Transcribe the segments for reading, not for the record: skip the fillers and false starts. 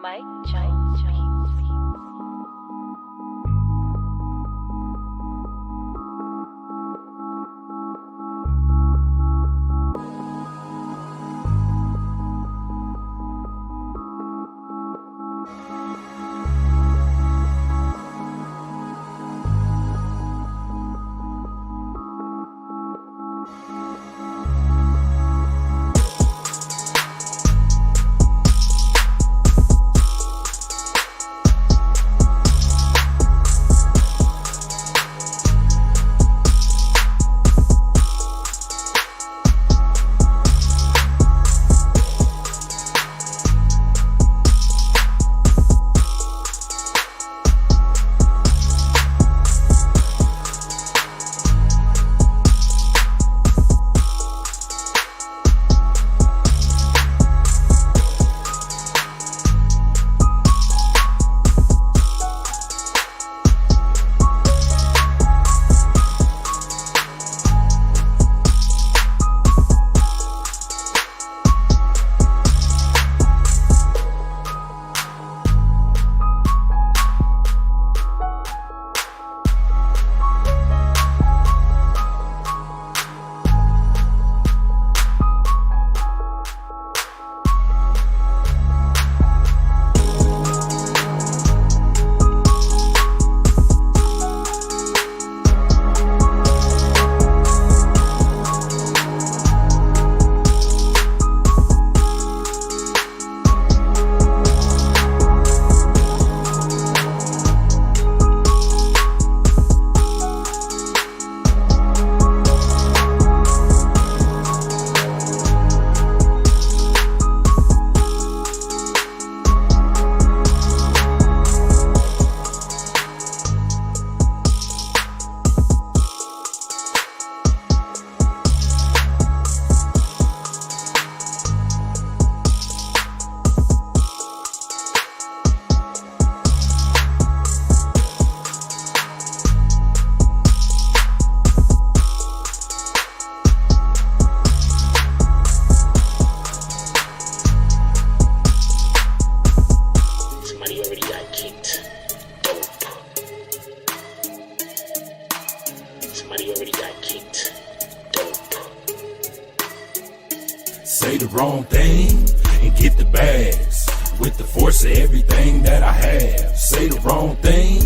Mike Jones Beats. Say the wrong thing and get the bags with the force of everything that I have. Say the wrong thing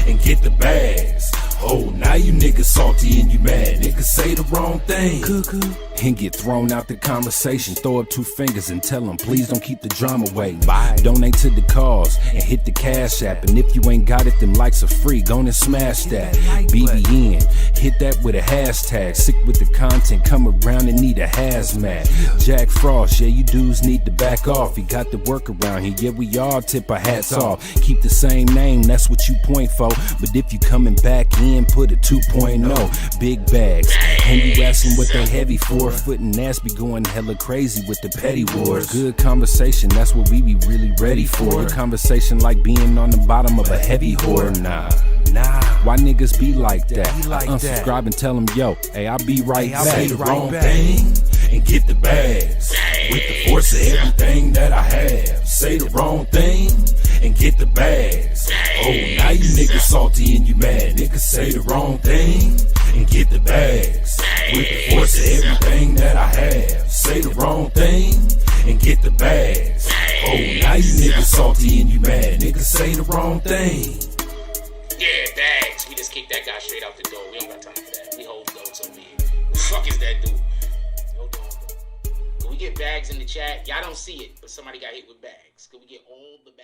and get the bags. Oh, now you niggas salty and you mad. Niggas say the wrong thing and get thrown out the conversation. Throw up two fingers and tell them, please don't keep the drama waiting. Bye. Donate to the cause and hit the cash app. And if you ain't got it, them likes are free. Go and smash that. BBN, hit that with a hashtag. Sick with the content, come around and need a hazmat. Jack Frost, yeah, you dudes need to back off. You got the work around here, yeah, we all tip our hats off. Keep the same name, that's what you point for. But if you coming back in, put a 2.0. Big bags, and you asking what they heavy for. Foot and ass be going hella crazy with the petty wars. Good conversation, that's what we be really ready for. Good conversation like being on the bottom of a heavy whore. Nah, why niggas be like that? Unsubscribe and tell them, yo, hey, I'll be right back. Say the wrong thing and get the bags with the force of everything that I have. Say the wrong thing and get the bags. Oh, now you niggas salty and you mad. Niggas say the wrong thing and get the bags with the force of everything that I have. Say the wrong thing and get the bags. Oh, now you niggas salty and you mad. Niggas say the wrong thing. Yeah, bags. We just kicked that guy straight out the door. We don't got time for that. We hold those over here. Who the fuck is that dude? Hold on. Can we get bags in the chat? Y'all don't see it, but somebody got hit with bags. Can we get all the bags?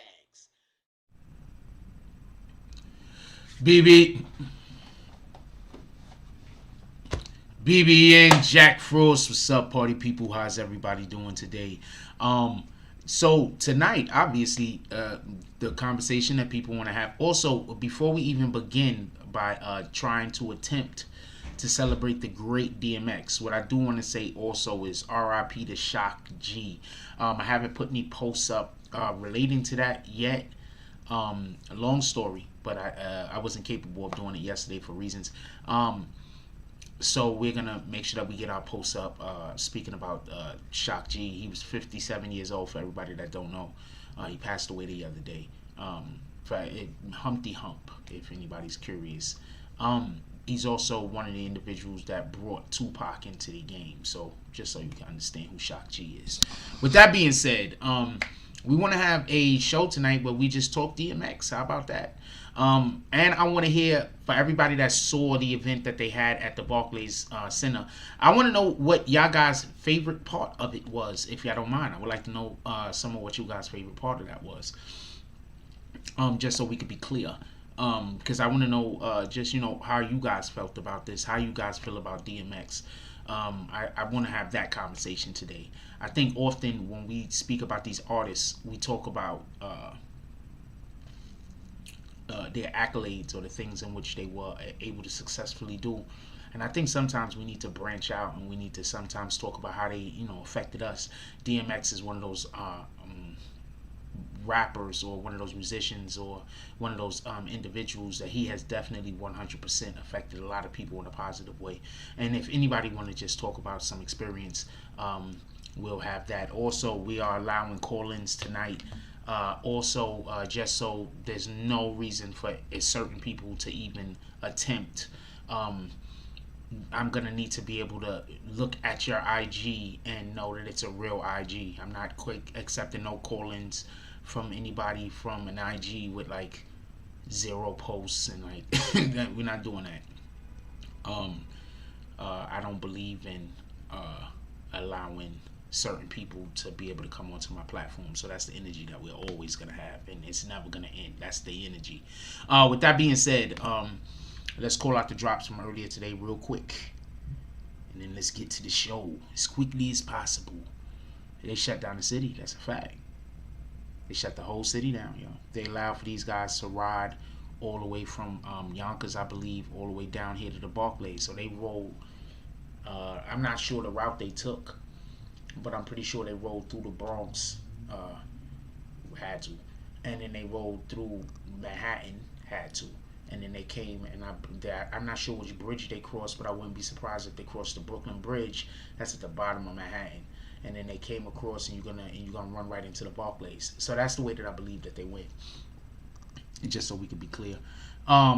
BBN, Jack Frost, what's up, party people? How's everybody doing today? So tonight, obviously, the conversation that people want to have. Also, before we even begin by trying to attempt to celebrate the great DMX, what I do want to say also is RIP to Shock G. I haven't put any posts up relating to that yet. A long story, but I wasn't capable of doing it yesterday for reasons. So we're going to make sure that we get our posts up speaking about Shock G. He was 57 years old, for everybody that don't know. He passed away the other day. Humpty Hump, if anybody's curious. He's also one of the individuals that brought Tupac into the game. So just so you can understand who Shock G is. With that being said, we want to have a show tonight where we just talk DMX. How about that? And I want to hear, for everybody that saw the event that they had at the Barclays Center, I want to know what y'all guys' favorite part of it was, if y'all don't mind. I would like to know some of what you guys' favorite part of that was. Just so we could be clear. Because I want to know just, how you guys felt about this, how you guys feel about DMX. I want to have that conversation today. I think often when we speak about these artists, we talk about their accolades or the things in which they were able to successfully do. And I think sometimes we need to branch out and we need to sometimes talk about how they, affected us. DMX is one of those rappers or one of those musicians or one of those individuals that he has definitely 100% affected a lot of people in a positive way. And if anybody want to just talk about some experience, we'll have that. Also, we are allowing call-ins tonight. Just so there's no reason for certain people to even attempt. I'm going to need to be able to look at your IG and know that it's a real IG. I'm not quick accepting no call-ins from anybody from an IG with like 0 posts and like we're not doing that. I don't believe in allowing certain people to be able to come onto my platform. So that's the energy that we're always gonna have, and it's never gonna end. That's the energy. With that being said, let's call out the drops from earlier today real quick, and then let's get to the show as quickly as possible. They shut down the city. That's a fact. They shut the whole city down, yo. They allowed for these guys to ride all the way from Yonkers, I believe, all the way down here to the Barclays. So they rolled. I'm not sure the route they took, but I'm pretty sure they rolled through the Bronx. Had to, and then they rolled through Manhattan. Had to, and then they came, and I'm not sure which bridge they crossed, but I wouldn't be surprised if they crossed the Brooklyn Bridge. That's at the bottom of Manhattan. And then they came across, and you're gonna run right into the Barclays. So that's the way that I believe that they went. And just so we can be clear, let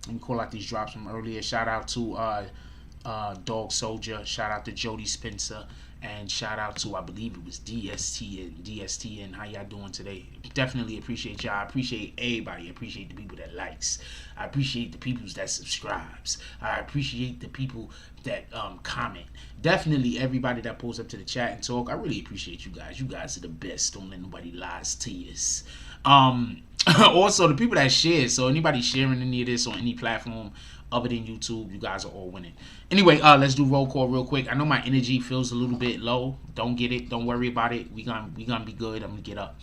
me call out these drops from earlier. Shout out to Dog Soldier. Shout out to Jody Spencer. And shout out to, I believe it was DSTN. How y'all doing today? Definitely appreciate y'all. I appreciate everybody. I appreciate the people that likes. I appreciate the people that subscribes. I appreciate the people that comment. Definitely everybody that pulls up to the chat and talk. I really appreciate you guys. You guys are the best. Don't let nobody lies to you. Also, the people that share. So anybody sharing any of this on any platform other than YouTube, you guys are all winning. Anyway, let's do roll call real quick. I know my energy feels a little bit low. Don't get it. Don't worry about it. We gonna be good. I'm gonna get up.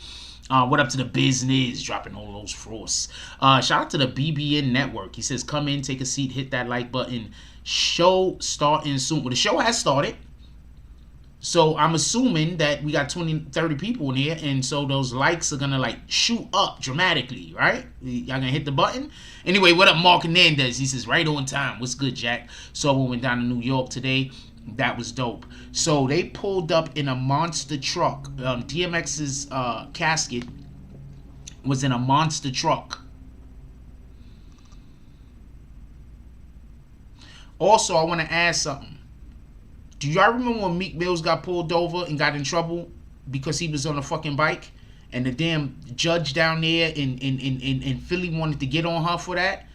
What up to the business? Dropping all those frosts. Shout out to the BBN Network. He says, come in, take a seat, hit that like button. Show starting soon. Well, the show has started. So I'm assuming that we got 20-30 people in here, and so those likes are gonna like shoot up dramatically, right? Y'all gonna hit the button. Anyway, what up, Mark Hernandez? He says, right on time. What's good, Jack? So we went down to New York today. That was dope. So they pulled up in a monster truck. DMX's casket was in a monster truck. Also, I want to add something. Do y'all remember when Meek Mills got pulled over and got in trouble because he was on a fucking bike? And the damn judge down there in Philly wanted to get on her for that?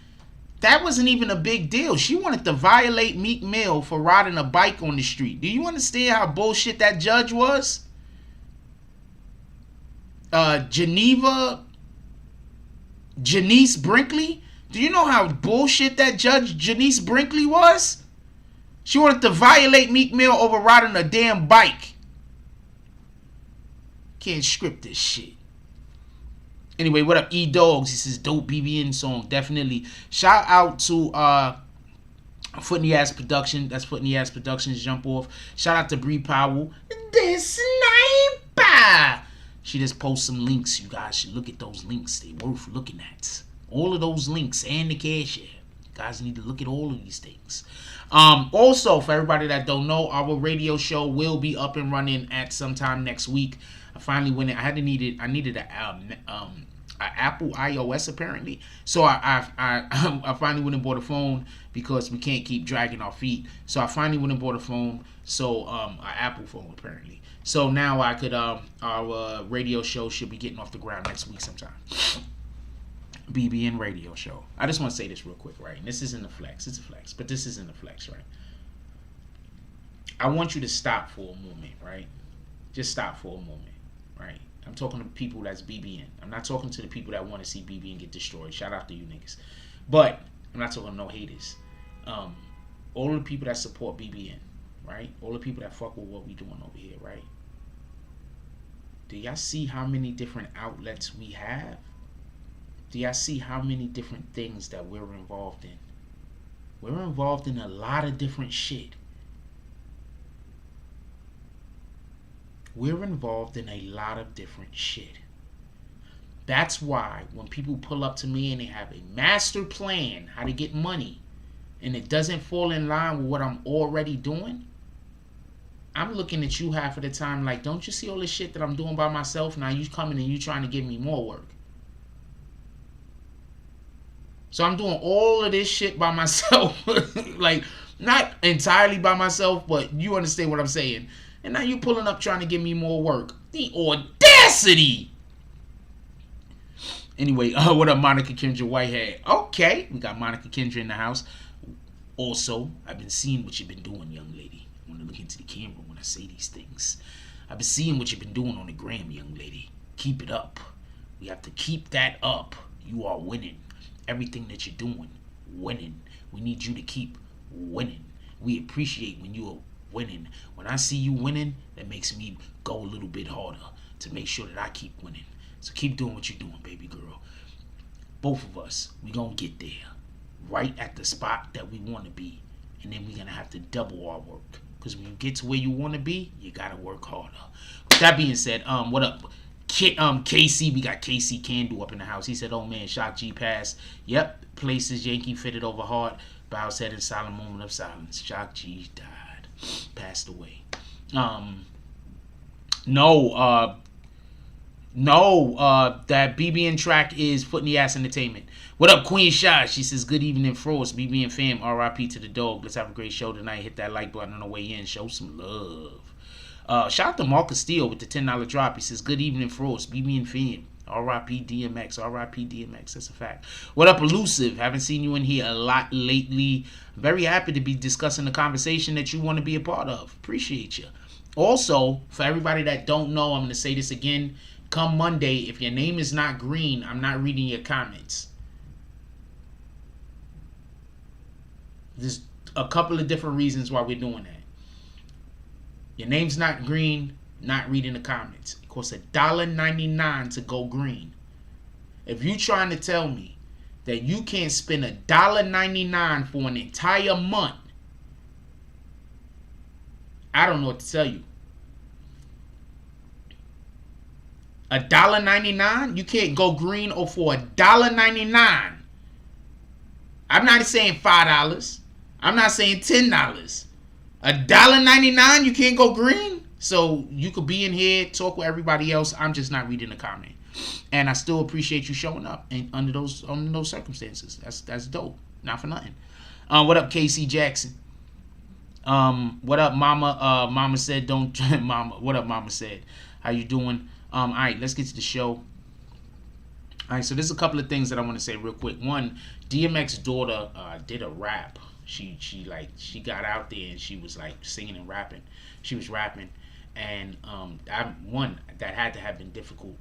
That wasn't even a big deal. She wanted to violate Meek Mill for riding a bike on the street. Do you understand how bullshit that judge was? Janice Brinkley? Do you know how bullshit that judge Janice Brinkley was? She wanted to violate Meek Mill over riding a damn bike. Can't script this shit. Anyway, what up, E-Dogs? He says, dope BBN song. Definitely. Shout out to Foot in the Ass Production. That's Foot in the Ass Productions Jump Off. Shout out to Bree Powell. The Sniper. She just posts some links. You guys should look at those links. They're worth looking at. All of those links and the cash app. Guys need to look at all of these things. Also, for everybody that don't know, our radio show will be up and running at sometime next week. I finally went in. I needed an Apple iOS apparently. So I finally went and bought a phone because we can't keep dragging our feet. So I finally went and bought a phone. So an Apple phone apparently. So now I could our radio show should be getting off the ground next week sometime. BBN radio show. I just want to say this real quick, right? And this isn't a flex. It's a flex, but this isn't a flex, right? I want you to stop for a moment, right? Just stop for a moment, right? I'm talking to people that's BBN. I'm not talking to the people that want to see BBN get destroyed. Shout out to you niggas. But I'm not talking to no haters. All of the people that support BBN, right? All the people that fuck with what we doing over here, right? Do y'all see how many different outlets we have? Do y'all see how many different things that we're involved in? We're involved in a lot of different shit. We're involved in a lot of different shit. That's why when people pull up to me and they have a master plan how to get money and it doesn't fall in line with what I'm already doing, I'm looking at you half of the time like, don't you see all this shit that I'm doing by myself? Now you coming and you trying to give me more work. So I'm doing all of this shit by myself. Like, not entirely by myself, but you understand what I'm saying. And now you pulling up trying to give me more work. The audacity! Anyway, what up, Monica Kendra Whitehead? Okay, we got Monica Kendra in the house. Also, I've been seeing what you've been doing, young lady. I want to look into the camera when I say these things. I've been seeing what you've been doing on the gram, young lady. Keep it up. We have to keep that up. You are winning. Everything that you're doing, winning. We need you to keep winning. We appreciate when you are winning. When I see you winning, that makes me go a little bit harder to make sure that I keep winning. So keep doing what you're doing, baby girl. Both of us, we gonna get there. Right at the spot that we want to be. And then we're gonna have to double our work. Because when you get to where you want to be, you gotta work harder. With that being said, what up? KC, we got KC Candle up in the house. He said, oh man, Shock G passed. Yep, places Yankee fitted over hard. Bows head in silent moment of silence. Shock G died. Passed away. That BBN track is Foot in the Ass Entertainment. What up, Queen Shy? She says, good evening, Frost. BBN fam, RIP to the dog. Let's have a great show tonight. Hit that like button on the way in. Show some love. Shout out to Marcus Steele with the $10 drop. He says, good evening, Frost. BBN fam. RIP DMX. RIP DMX. That's a fact. What up, Elusive? Haven't seen you in here a lot lately. Very happy to be discussing the conversation that you want to be a part of. Appreciate you. Also, for everybody that don't know, I'm going to say this again. Come Monday, if your name is not green, I'm not reading your comments. There's a couple of different reasons why we're doing that. Your name's not green, not reading the comments. It costs $1.99 to go green. If you trying to tell me that you can't spend $1.99 for an entire month, I don't know what to tell you. $1.99? You can't go green or for $1.99. I'm not saying $5. I'm not saying $10. $1.99 you can't go green? So you could be in here, talk with everybody else. I'm just not reading the comment. And I still appreciate you showing up and under those circumstances. That's dope. Not for nothing. What up, KC Jackson? What up, Mama? Mama said don't Mama. What up, Mama said? How you doing? Alright, let's get to the show. Alright, so there's a couple of things that I want to say real quick. One, DMX's daughter did a rap. She got out there and she was like singing and rapping. She was rapping, and that had to have been difficult.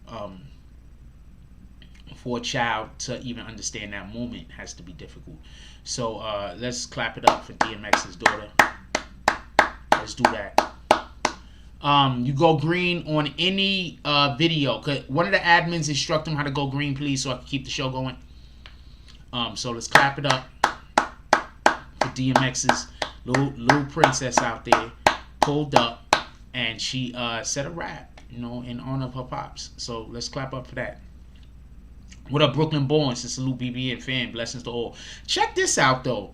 For a child to even understand that moment has to be difficult. So let's clap it up for DMX's daughter. Let's do that. You go green on any video. One of the admins instruct them how to go green, please, so I can keep the show going. So let's clap it up for DMX's little princess out there, pulled up, and she said a rap, in honor of her pops. So let's clap up for that. What up, Brooklyn born? Salute BBN fan. Blessings to all. Check this out though.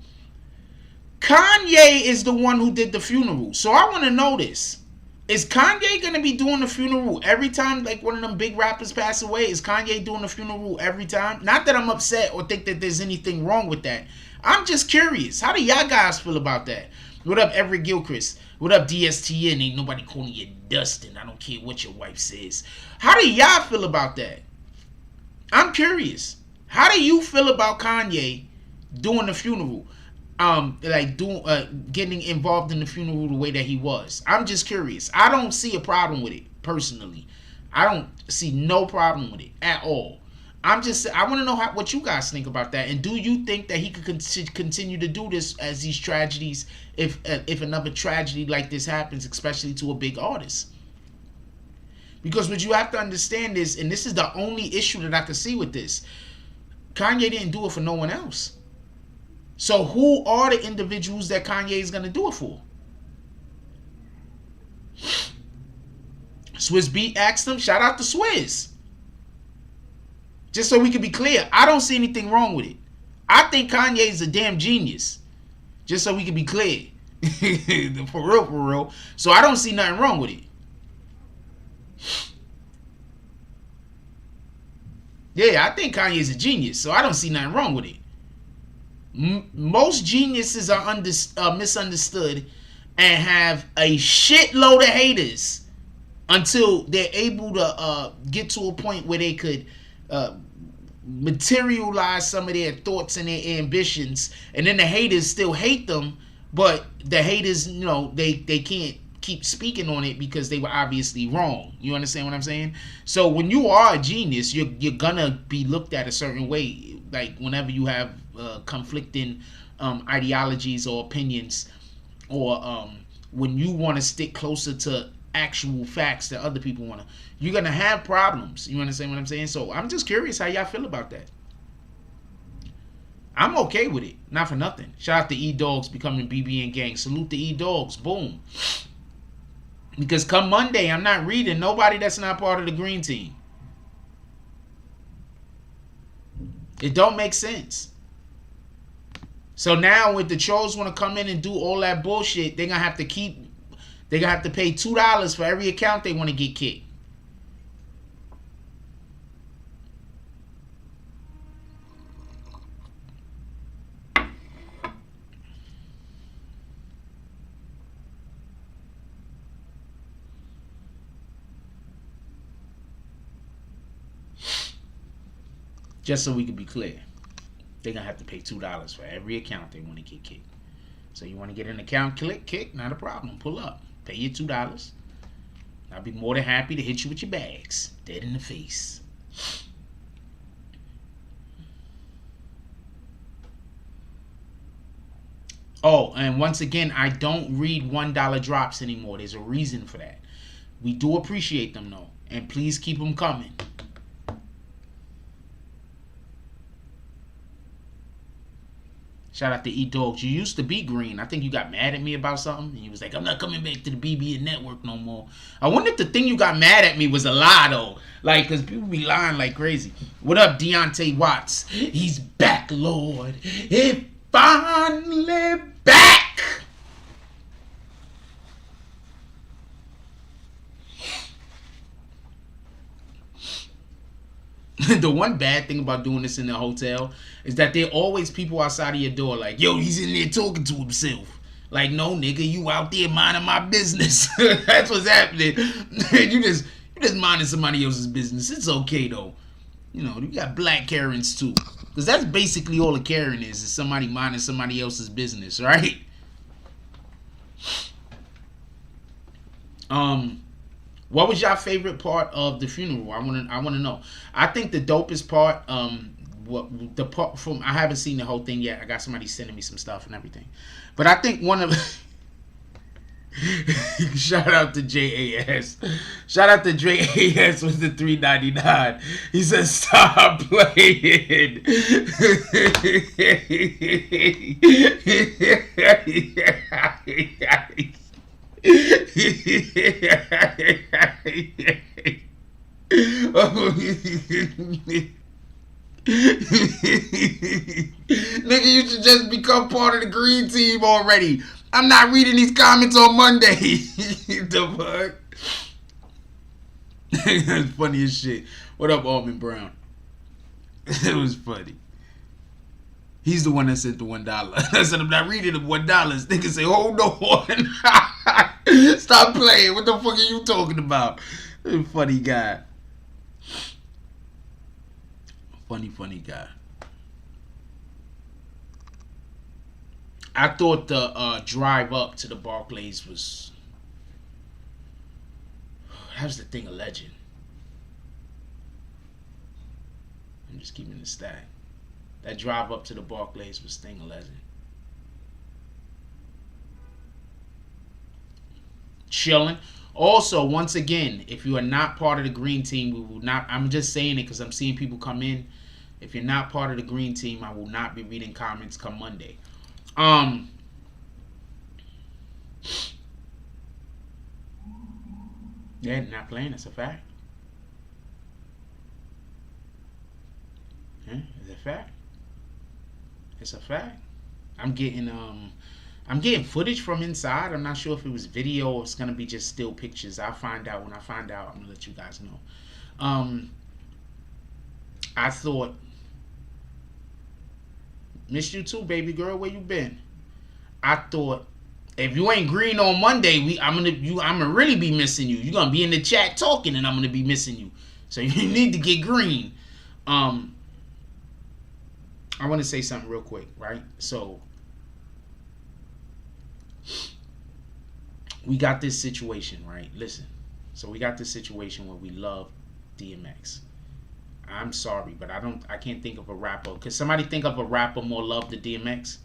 Kanye is the one who did the funeral. So I want to know this. Is Kanye going to be doing the funeral every time like one of them big rappers pass away? Is Kanye doing the funeral every time? Not that I'm upset or think that there's anything wrong with that. I'm just curious. How do y'all guys feel about that? What up, Everett Gilchrist? What up, DSTN? Ain't nobody calling you Dustin. I don't care what your wife says. How do y'all feel about that? I'm curious. How do you feel about Kanye doing the funeral? Getting involved in the funeral the way that he was. I'm just curious. I don't see a problem with it personally. I don't see no problem with it at all. I want to know what you guys think about that, and do you think that he could continue to do this as these tragedies, if another tragedy like this happens, especially to a big artist? Because what you have to understand is, and this is the only issue that I can see with this, Kanye didn't do it for no one else. So who are the individuals that Kanye is going to do it for? Swizz Beat asked him. Shout out to Swizz. Just so we can be clear, I don't see anything wrong with it. I think Kanye is a damn genius. Just so we can be clear. For real. So I don't see nothing wrong with it. Yeah, I think Kanye is a genius. So I don't see nothing wrong with it. Most geniuses are misunderstood and have a shitload of haters until they're able to get to a point where they could materialize some of their thoughts and their ambitions, and then the haters still hate them, but the haters, they can't keep speaking on it because they were obviously wrong. You understand what I'm saying? So when you are a genius, you're gonna be looked at a certain way. Like whenever you have conflicting ideologies or opinions, or when you want to stick closer to actual facts that other people want to, you're gonna have problems. You understand what I'm saying? So I'm just curious how y'all feel about that. I'm okay with it, not for nothing. Shout out to E-Dogs becoming BBN gang. Salute to E-Dogs. Boom. Because come Monday, I'm not reading nobody that's not part of the green team. It don't make sense. So now when the trolls want to come in and do all that bullshit, they're gonna have to pay $2 for every account they want to get kicked. Just so we can be clear, they're going to have to pay $2 for every account they want to get kicked. So you want to get an account kicked, not a problem. Pull up. Pay your $2. I'll be more than happy to hit you with your bags. Dead in the face. Oh, and once again, I don't read $1 drops anymore. There's a reason for that. We do appreciate them, though. And please keep them coming. Shout out to E-Dogs. You used to be green. I think you got mad at me about something. And you was like, I'm not coming back to the BBN network no more. I wonder if the thing you got mad at me was a lie, though. Like, because people be lying like crazy. What up, Deontay Watts? He's back, Lord. He's finally back. The one bad thing about doing this in the hotel is that there are always people outside of your door like, yo, he's in there talking to himself. Like, no, nigga, you out there minding my business. That's what's happening. you just minding somebody else's business. It's okay, though. You got black Karens, too. Because that's basically all a Karen is somebody minding somebody else's business, right? What was your favorite part of the funeral? I want to know. I think the dopest part, I haven't seen the whole thing yet. I got somebody sending me some stuff and everything. But I think one of shout out to JAS. Shout out to JAS with the $3.99. He says stop playing. Nigga, you should just become part of the green team already. I'm not reading these comments on Monday. The fuck? That's funny as shit. What up, Almond Brown? It was funny. He's the one that sent the $1. I said, I'm not reading the $1. Nigga say, hold on. Stop playing. What the fuck are you talking about? Funny guy. Funny guy. I thought the drive up to the Barclays was... How's the thing a legend? I'm just keeping it stacked. That drive up to the Barclays was thing a legend. Chilling. Also, once again, if you are not part of the green team, we will not... I'm just saying it because I'm seeing people come in. If you're not part of the green team, I will not be reading comments come Monday. Yeah, not playing. It's a fact. Yeah, it's a fact. It's a fact. I'm getting footage from inside. I'm not sure if it was video or it's gonna be just still pictures. I'll find out. When I find out, I'm gonna let you guys know. I thought, missed you too, baby girl. Where you been? I thought, if you ain't green on Monday, I'm gonna really be missing you. You're gonna be in the chat talking, and I'm gonna be missing you. So you need to get green. I want to say something real quick, right? So we got this situation, right? Listen. So we got this situation where we love DMX. I'm sorry, but I can't think of a rapper. Could somebody think of a rapper more loved than DMX?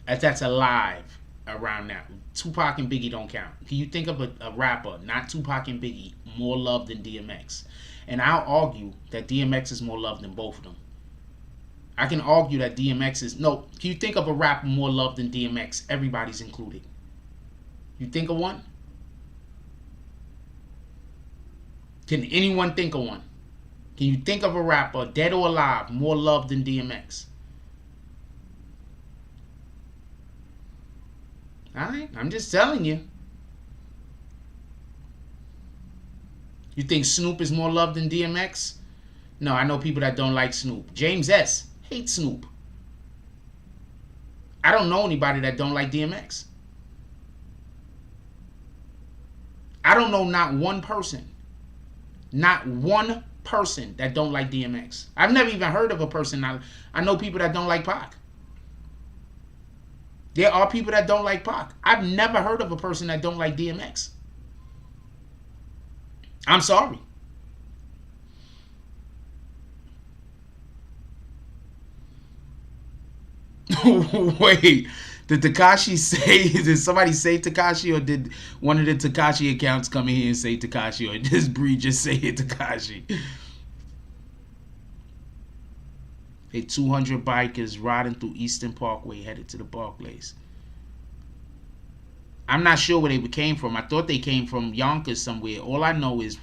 That's alive around now. Tupac and Biggie don't count. Can you think of a rapper, not Tupac and Biggie, more loved than DMX? And I'll argue that DMX is more loved than both of them. I can argue that DMX is... No, can you think of a rapper more loved than DMX? Everybody's included. You think of one? Can anyone think of one? Can you think of a rapper, dead or alive, more loved than DMX? Alright, I'm just telling you. You think Snoop is more loved than DMX? No, I know people that don't like Snoop. James S. hates Snoop. I don't know anybody that don't like DMX. I don't know not one person. Not one person that don't like DMX. I've never even heard of a person. I know people that don't like Pac. There are people that don't like Pac. I've never heard of a person that don't like DMX. I'm sorry. Wait, did Tekashi say, did somebody say Tekashi, or did one of the Tekashi accounts come in here and say Tekashi, or did this breed just say it Tekashi? Hey, 200 bikers riding through Eastern Parkway headed to the Barclays. I'm not sure where they came from. I thought they came from Yonkers somewhere. All I know is,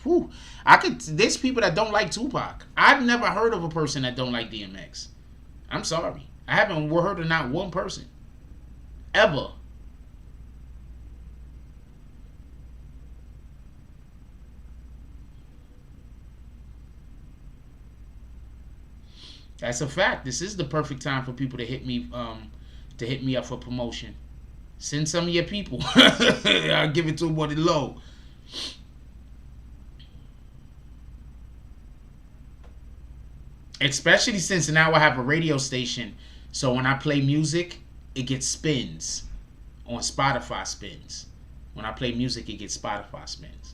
there's people that don't like Tupac. I've never heard of a person that don't like DMX. I'm sorry. I haven't heard of not one person. Ever. That's a fact. This is the perfect time for people to hit me up for promotion. Send some of your people. I'll give it to them on the low. Especially since now I have a radio station. So when I play music, it gets spins. On Spotify spins. When I play music, it gets Spotify spins.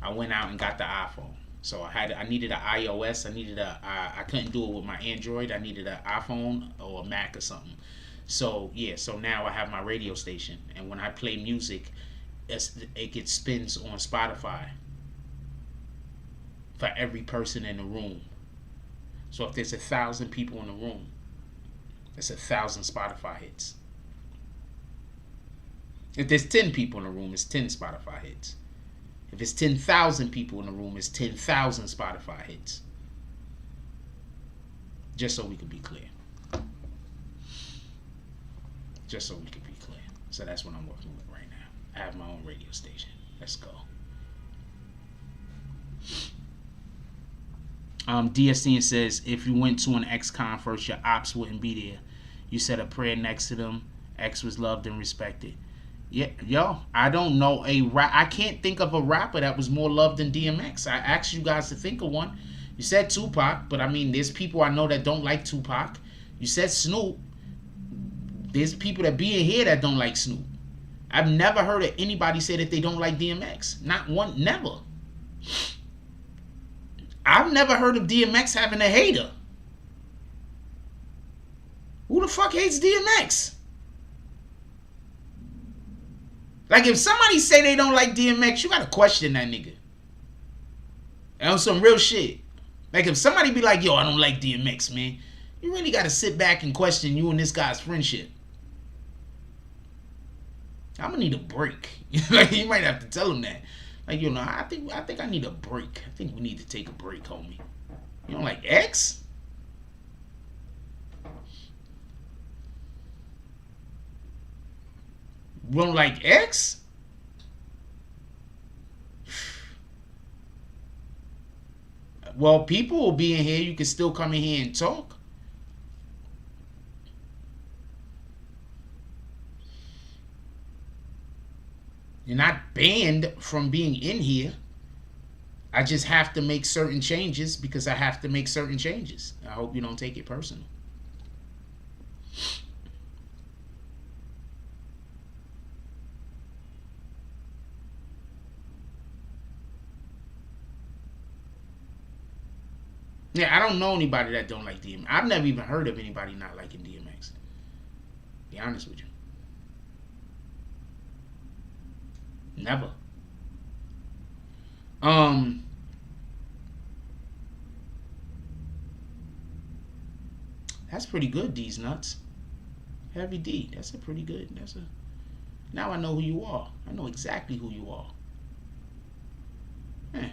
I went out and got the iPhone. So I needed an iOS. I couldn't do it with my Android. I needed an iPhone or a Mac or something. So yeah, so now I have my radio station, and when I play music, it gets spins on Spotify for every person in the room. So if there's 1,000 people in the room, that's 1,000 Spotify hits. If there's 10 people in the room, it's 10 Spotify hits. If it's 10,000 people in the room, it's 10,000 Spotify hits. Just so we could be clear. Just so we could be clear. So that's what I'm working with right now. I have my own radio station. Let's go. DSN says, if you went to an ex-con first, your ops wouldn't be there. You said a prayer next to them. X was loved and respected. Yeah, yo, I don't know I can't think of a rapper that was more loved than DMX. I asked you guys to think of one. You said Tupac, but I mean, there's people I know that don't like Tupac. You said Snoop. There's people that be in here that don't like Snoop. I've never heard of anybody say that they don't like DMX. Not one, never. I've never heard of DMX having a hater. Who the fuck hates DMX? Like, if somebody say they don't like DMX, you gotta question that nigga. And on some real shit. Like, if somebody be like, yo, I don't like DMX, man, you really gotta sit back and question you and this guy's friendship. I'm gonna need a break. Like, you might have to tell him that. Like, you know, I think I need a break. I think we need to take a break, homie. You don't like X? You don't like X? Well, people will be in here. You can still come in here and talk. You're not banned from being in here. I just have to make certain changes because I have to make certain changes. I hope you don't take it personal. Yeah, I don't know anybody that don't like DMX. I've never even heard of anybody not liking DMX. Be honest with you. Never. That's pretty good, D's nuts. Heavy D. That's a pretty good. Now I know who you are. I know exactly who you are. Eh.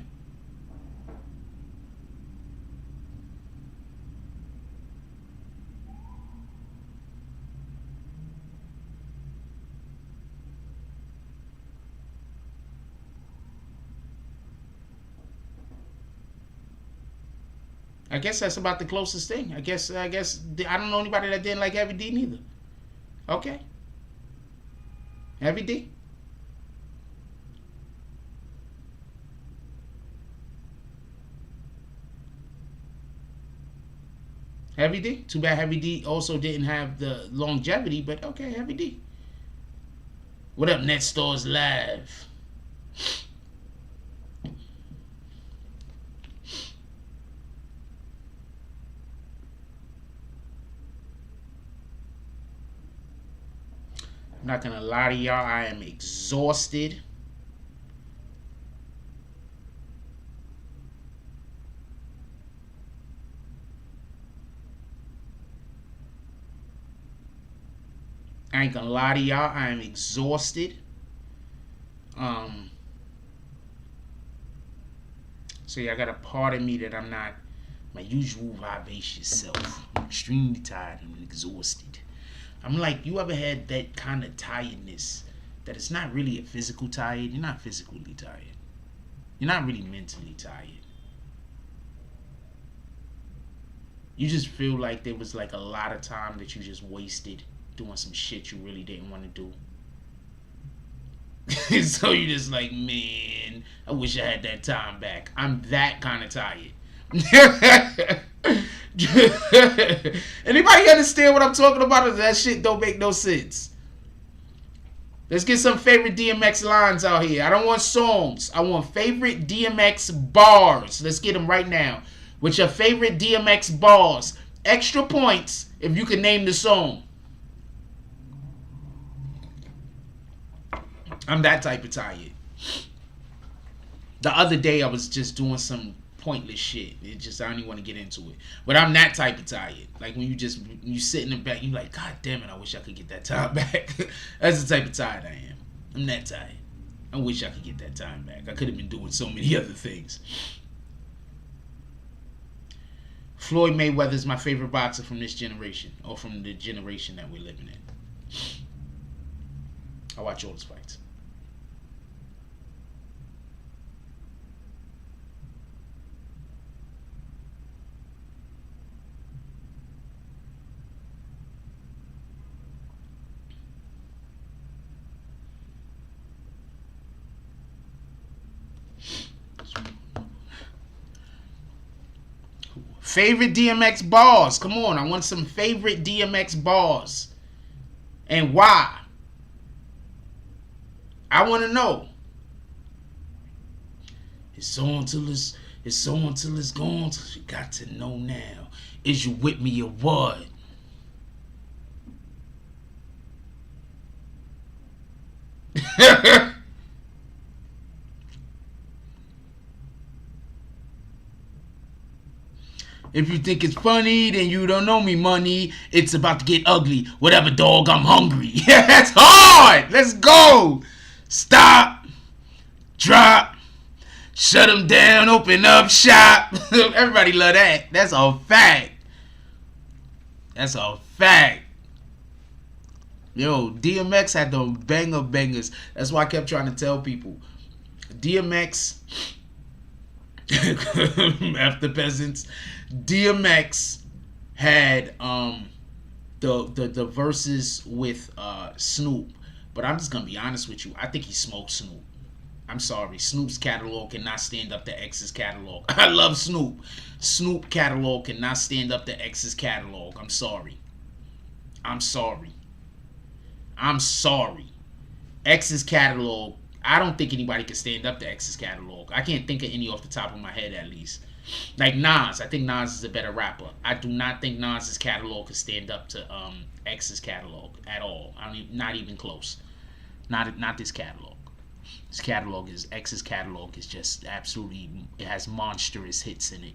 I guess that's about the closest thing. I guess I don't know anybody that didn't like Heavy D neither. Okay. Heavy D. Heavy D. Too bad Heavy D also didn't have the longevity, but okay, Heavy D. What up, Net Stores Live? I'm not gonna lie to y'all, I am exhausted. I ain't gonna lie to y'all, I am exhausted. So y'all gotta pardon me that I'm not my usual vivacious self. I'm extremely tired and exhausted. I'm like, you ever had that kind of tiredness that it's not really a physical tired? You're not physically tired. You're not really mentally tired. You just feel like there was like a lot of time that you just wasted doing some shit you really didn't want to do. So you just like, man, I wish I had that time back. I'm that kind of tired. Anybody understand what I'm talking about? Or that shit don't make no sense? Let's get some favorite DMX lines out here. I don't want songs. I want favorite DMX bars. Let's get them right now. With your favorite DMX bars. Extra points if you can name the song. I'm that type of tired. The other day I was just doing some pointless shit. I don't even want to get into it. But I'm that type of tired. Like when you sit in the back, you like, God damn it, I wish I could get that time back. That's the type of tired I am. I'm that tired. I wish I could get that time back. I could have been doing so many other things. Floyd Mayweather is my favorite boxer from this generation, or from the generation that we're living in. I watch all his fights. Favorite DMX bars. Come on, I want some favorite DMX bars. And why? I want to know. It's on till it's gone. You got to know now. Is you with me or what? If you think it's funny, then you don't know me, money. It's about to get ugly. Whatever, dog, I'm hungry. Yeah, that's hard. Let's go. Stop. Drop. Shut them down. Open up shop. Everybody love that. That's a fact. That's a fact. Yo, DMX had the banger bangers. That's why I kept trying to tell people. DMX, after peasants, DMX had the verses with Snoop, but I'm just gonna be honest with you. I think he smoked Snoop. I'm sorry, Snoop's catalog cannot stand up to X's catalog. I love Snoop. Snoop catalog cannot stand up to X's catalog. I'm sorry. I'm sorry. I'm sorry. X's catalog. I don't think anybody can stand up to X's catalog. I can't think of any off the top of my head, at least. Like Nas, I think Nas is a better rapper. I do not think Nas's catalog can stand up to X's catalog at all. Not even close. Not this catalog. This catalog is X's catalog is just absolutely. It has monstrous hits in it.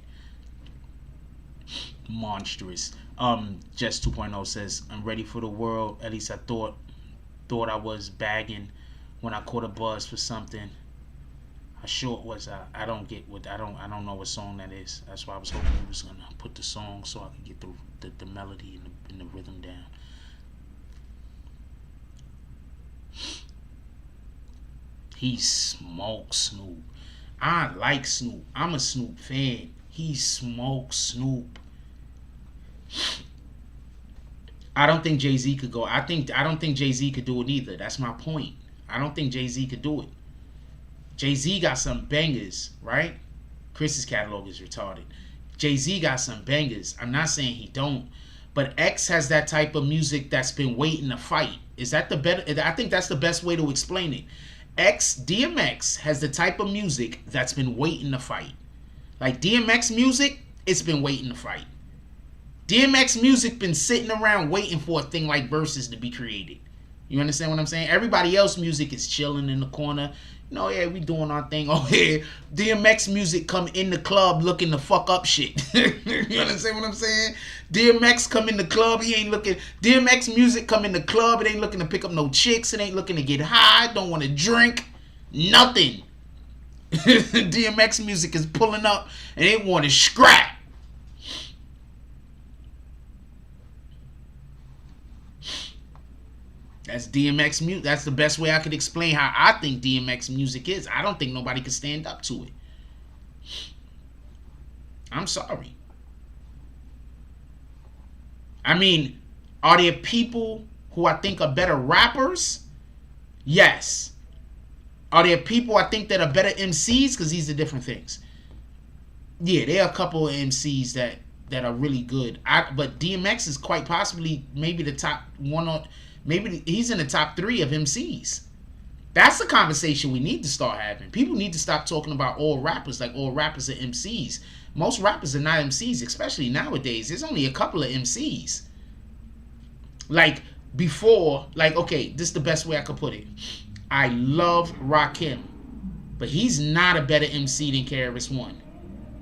Monstrous. Just 2.0 says, "I'm ready for the world. At least I thought I was bagging when I caught a buzz for something. How short was I? I don't know what song that is. That's why I was hoping he was gonna put the song so I could get the melody and the rhythm down." He smokes Snoop. I like Snoop. I'm a Snoop fan. He smokes Snoop. I don't think Jay-Z could go. I don't think Jay-Z could do it either. That's my point. I don't think Jay-Z could do it. Jay-Z got some bangers, right? Chris's catalog is retarded. Jay-Z got some bangers. I'm not saying he don't, but X has that type of music that's been waiting to fight. Is that the better? I think that's the best way to explain it. DMX has the type of music that's been waiting to fight. Like DMX music, it's been waiting to fight. DMX music been sitting around waiting for a thing like Versus to be created. You understand what I'm saying? Everybody else music is chilling in the corner. You know, yeah, we doing our thing. Oh, yeah, DMX music come in the club looking to fuck up shit. You understand what I'm saying? DMX come in the club, he ain't looking. DMX music come in the club, it ain't looking to pick up no chicks. It ain't looking to get high. Don't want to drink. Nothing. DMX music is pulling up and they want to scrap. That's DMX music. That's the best way I could explain how I think DMX music is. I don't think nobody can stand up to it. I'm sorry. I mean, are there people who I think are better rappers? Yes. Are there people I think that are better MCs? Because these are different things. Yeah, there are a couple of MCs that are really good. But DMX is quite possibly maybe the top one or maybe he's in the top 3 of MCs. That's the conversation we need to start having. People need to stop talking about all rappers like all rappers are MCs. Most rappers are not MCs, especially nowadays. There's only a couple of MCs. Like before, like, okay, this is the best way I could put it. I love Rakim, but he's not a better MC than KRS-One.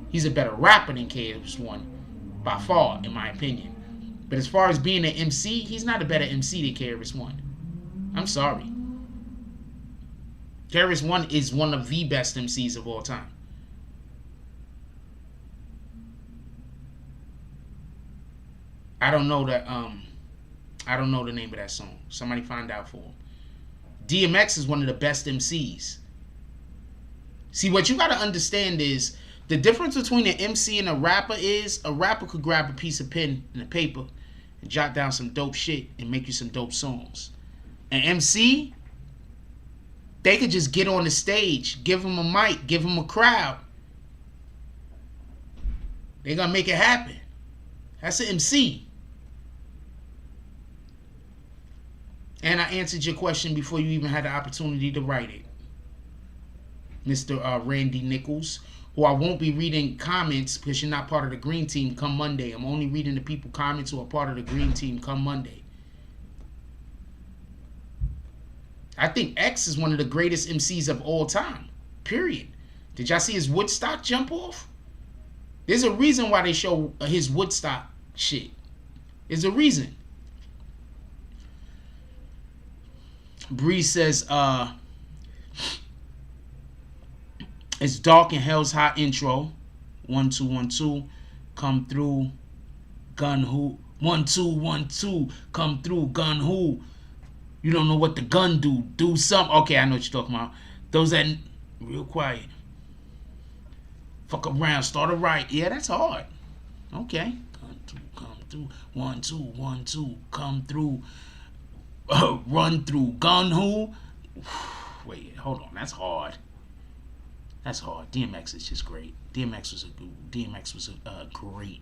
He's a better rapper than KRS-One by far, in my opinion. But as far as being an MC, he's not a better MC than KRS-One. I'm sorry. KRS-One is one of the best MCs of all time. I don't know that. I don't know the name of that song. Somebody find out for him. DMX is one of the best MCs. See, what you gotta understand is the difference between an MC and a rapper is a rapper could grab a piece of pen and a paper and jot down some dope shit and make you some dope songs. An MC, they could just get on the stage, give them a mic, give them a crowd. They gonna make it happen. That's an MC. And I answered your question before you even had the opportunity to write it. Mr. Randy Nichols, who I won't be reading comments because you're not part of the green team come Monday. I'm only reading the people comments who are part of the green team come Monday. I think X is one of the greatest MCs of all time. Period. Did y'all see his Woodstock jump off? There's a reason why they show his Woodstock shit. There's a reason. Bree says, it's dark and hell's hot intro. 1 2 1 2 come through. Gun who? 1 2 1 2 come through. Gun who? You don't know what the gun do. Do something. Okay, I know what you're talking about. Those that real quiet. Fuck around, start a riot. Yeah, that's hard. Okay. Come through. 1 2 1 2 come through. Run through. Gun who? Wait, hold on. That's hard. That's hard. DMX is just great. DMX was a great.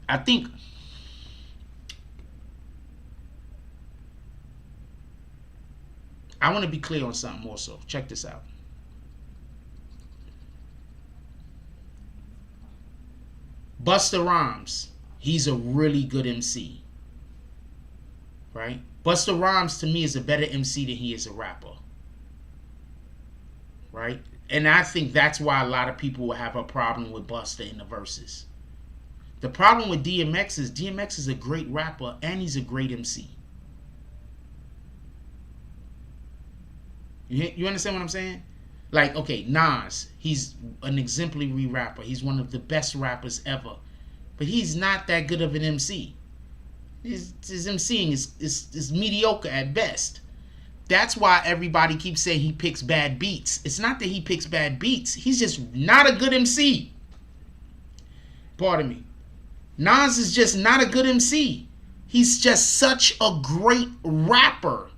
I think I want to be clear on something also. Check this out. Busta Rhymes, he's a really good MC. Right? Busta Rhymes to me is a better MC than he is a rapper. Right? And I think that's why a lot of people will have a problem with Busta in the verses. The problem with DMX is a great rapper and he's a great MC. You understand what I'm saying? Like, okay, Nas, he's an exemplary rapper. He's one of the best rappers ever. But he's not that good of an MC. His MCing is mediocre at best. That's why everybody keeps saying he picks bad beats. It's not that he picks bad beats. He's just not a good MC. Pardon me. Nas is just not a good MC. He's just such a great rapper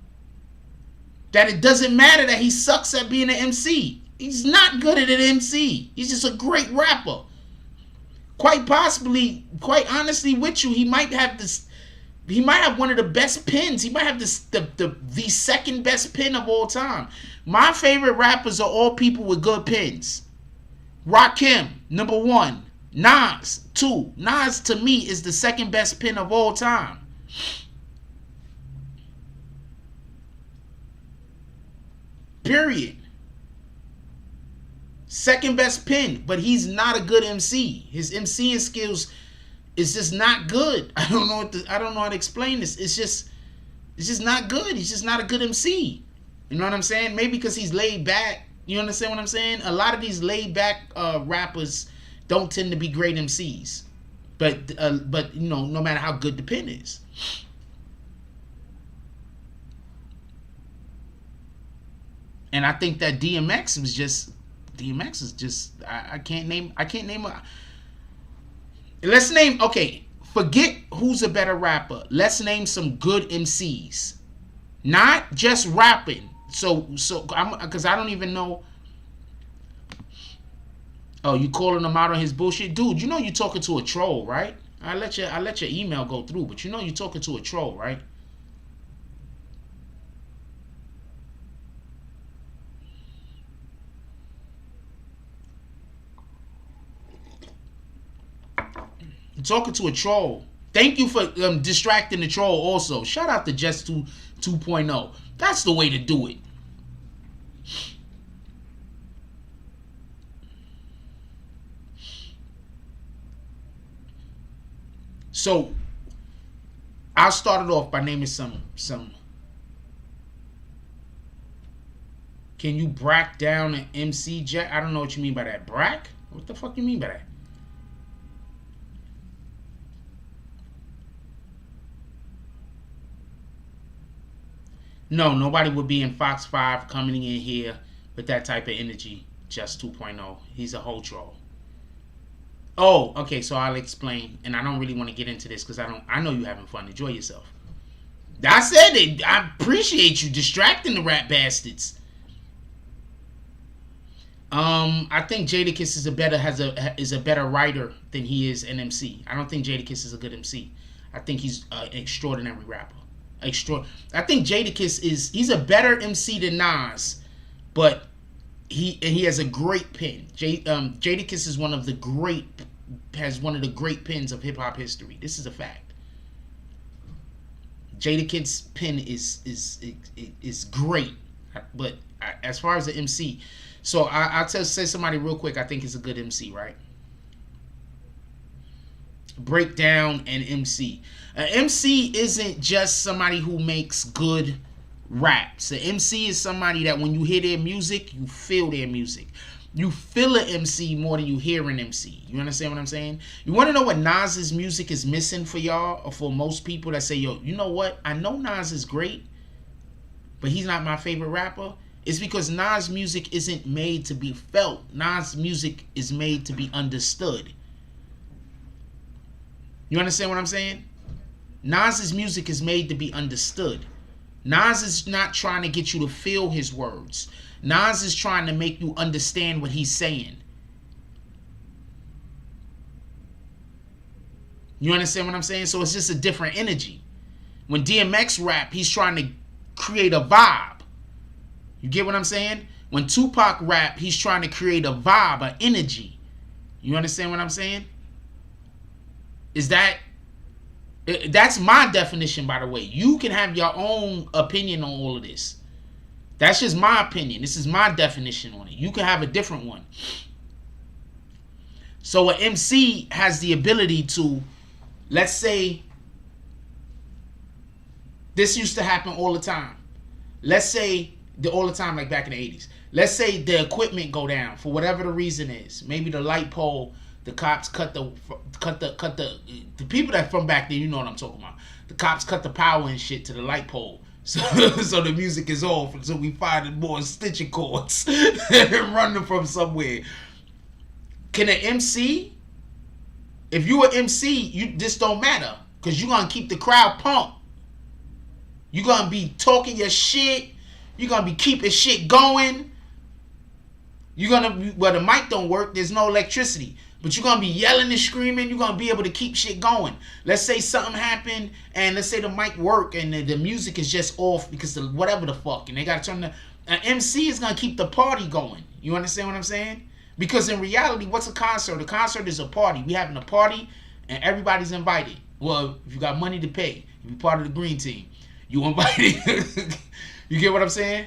that it doesn't matter that he sucks at being an MC. He's not good at an MC. He's just a great rapper. Quite possibly, quite honestly with you, he might have this. He might have one of the best pens. He might have the second best pen of all time. My favorite rappers are all people with good pens. Rakim, number 1. Nas, 2. Nas to me is the second best pen of all time. Period. Second best pen, but he's not a good MC. His MCing skills is just not good. I don't know how to explain this. It's just not good. He's just not a good MC. You know what I'm saying? Maybe because he's laid back. You understand what I'm saying? A lot of these laid back rappers don't tend to be great MCs. But you know, no matter how good the pen is. And I think that DMX is just I can't name a. Let's name, okay, forget who's a better rapper. Let's name some good MCs. Not just rapping. So because I don't even know. Oh, you calling him out on his bullshit? Dude, you know you're talking to a troll, right? I let your email go through, but you know you're talking to a troll, right? Talking to a troll. Thank you for distracting the troll also. Shout out to Just 2.0. That's the way to do it. So I'll start it off by naming some. Can you brack down an MC jet? I don't know what you mean by that. Brack? What the fuck you mean by that? No, nobody would be in Fox 5 coming in here with that type of energy. Just 2.0. He's a whole troll. Oh, okay, so I'll explain. And I don't really want to get into this because I know you're having fun. Enjoy yourself. I said it. I appreciate you distracting the rap bastards. I think Jadakiss is a better writer than he is an MC. I don't think Jadakiss is a good MC. I think he's an extraordinary rapper. I think Jadakiss is a better MC than Nas, but he has a great pen. Jadakiss is one of the great pens of hip hop history. This is a fact. Jadakiss' pen is great, but as far as the MC, so I'll say somebody real quick. I think he's a good MC, right? Breakdown and MC. An MC isn't just somebody who makes good raps. An MC is somebody that when you hear their music, you feel their music. You feel an MC more than you hear an MC. You understand what I'm saying? You want to know what Nas's music is missing for y'all, or for most people that say, yo, you know what? I know Nas is great, but he's not my favorite rapper. It's because Nas' music isn't made to be felt. Nas' music is made to be understood. You understand what I'm saying? Nas's music is made to be understood. Nas is not trying to get you to feel his words. Nas is trying to make you understand what he's saying. You understand what I'm saying? So it's just a different energy. When DMX rap, he's trying to create a vibe. You get what I'm saying? When Tupac rap, he's trying to create a vibe, an energy. You understand what I'm saying? That's my definition, by the way. You can have your own opinion on all of this. That's just my opinion. This is my definition on it. You can have a different one. So an MC has the ability to, let's say, this used to happen all the time. Let's say, all the time, like back in the 80s. Let's say the equipment go down for whatever the reason is. Maybe the light pole, the cops cut the people that from back then, you know what I'm talking about. The cops cut the power and shit to the light pole. So the music is off until we find more stitching cords and run them from somewhere. Can an MC, if you an MC, this don't matter. Because you're going to keep the crowd pumped. You're going to be talking your shit. You're going to be keeping shit going. You're going to be, well, the mic don't work. There's no electricity. But you're going to be yelling and screaming. You're going to be able to keep shit going. Let's say something happened and let's say the mic work and the music is just off because of whatever the fuck. And they got to turn an MC is going to keep the party going. You understand what I'm saying? Because in reality, what's a concert? A concert is a party. We having a party and everybody's invited. Well, if you got money to pay, if you're part of the green team, you invited. You get what I'm saying?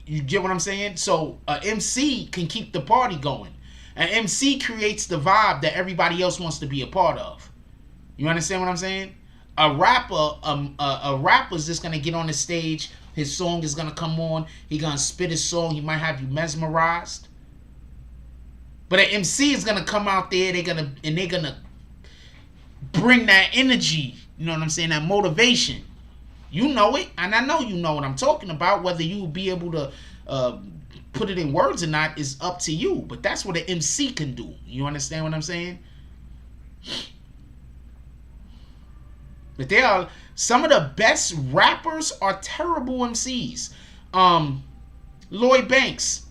You get what I'm saying? So an MC can keep the party going. An MC creates the vibe that everybody else wants to be a part of. You understand what I'm saying? A rapper's just gonna get on the stage. His song is gonna come on. He gonna spit his song. He might have you mesmerized. But an MC is gonna come out there. They're gonna bring that energy. You know what I'm saying? That motivation. You know it, and I know you know what I'm talking about. Whether you will be able to put it in words or not is up to you. But that's what an MC can do. You understand what I'm saying? But they are some of the best rappers are terrible MCs. Lloyd Banks.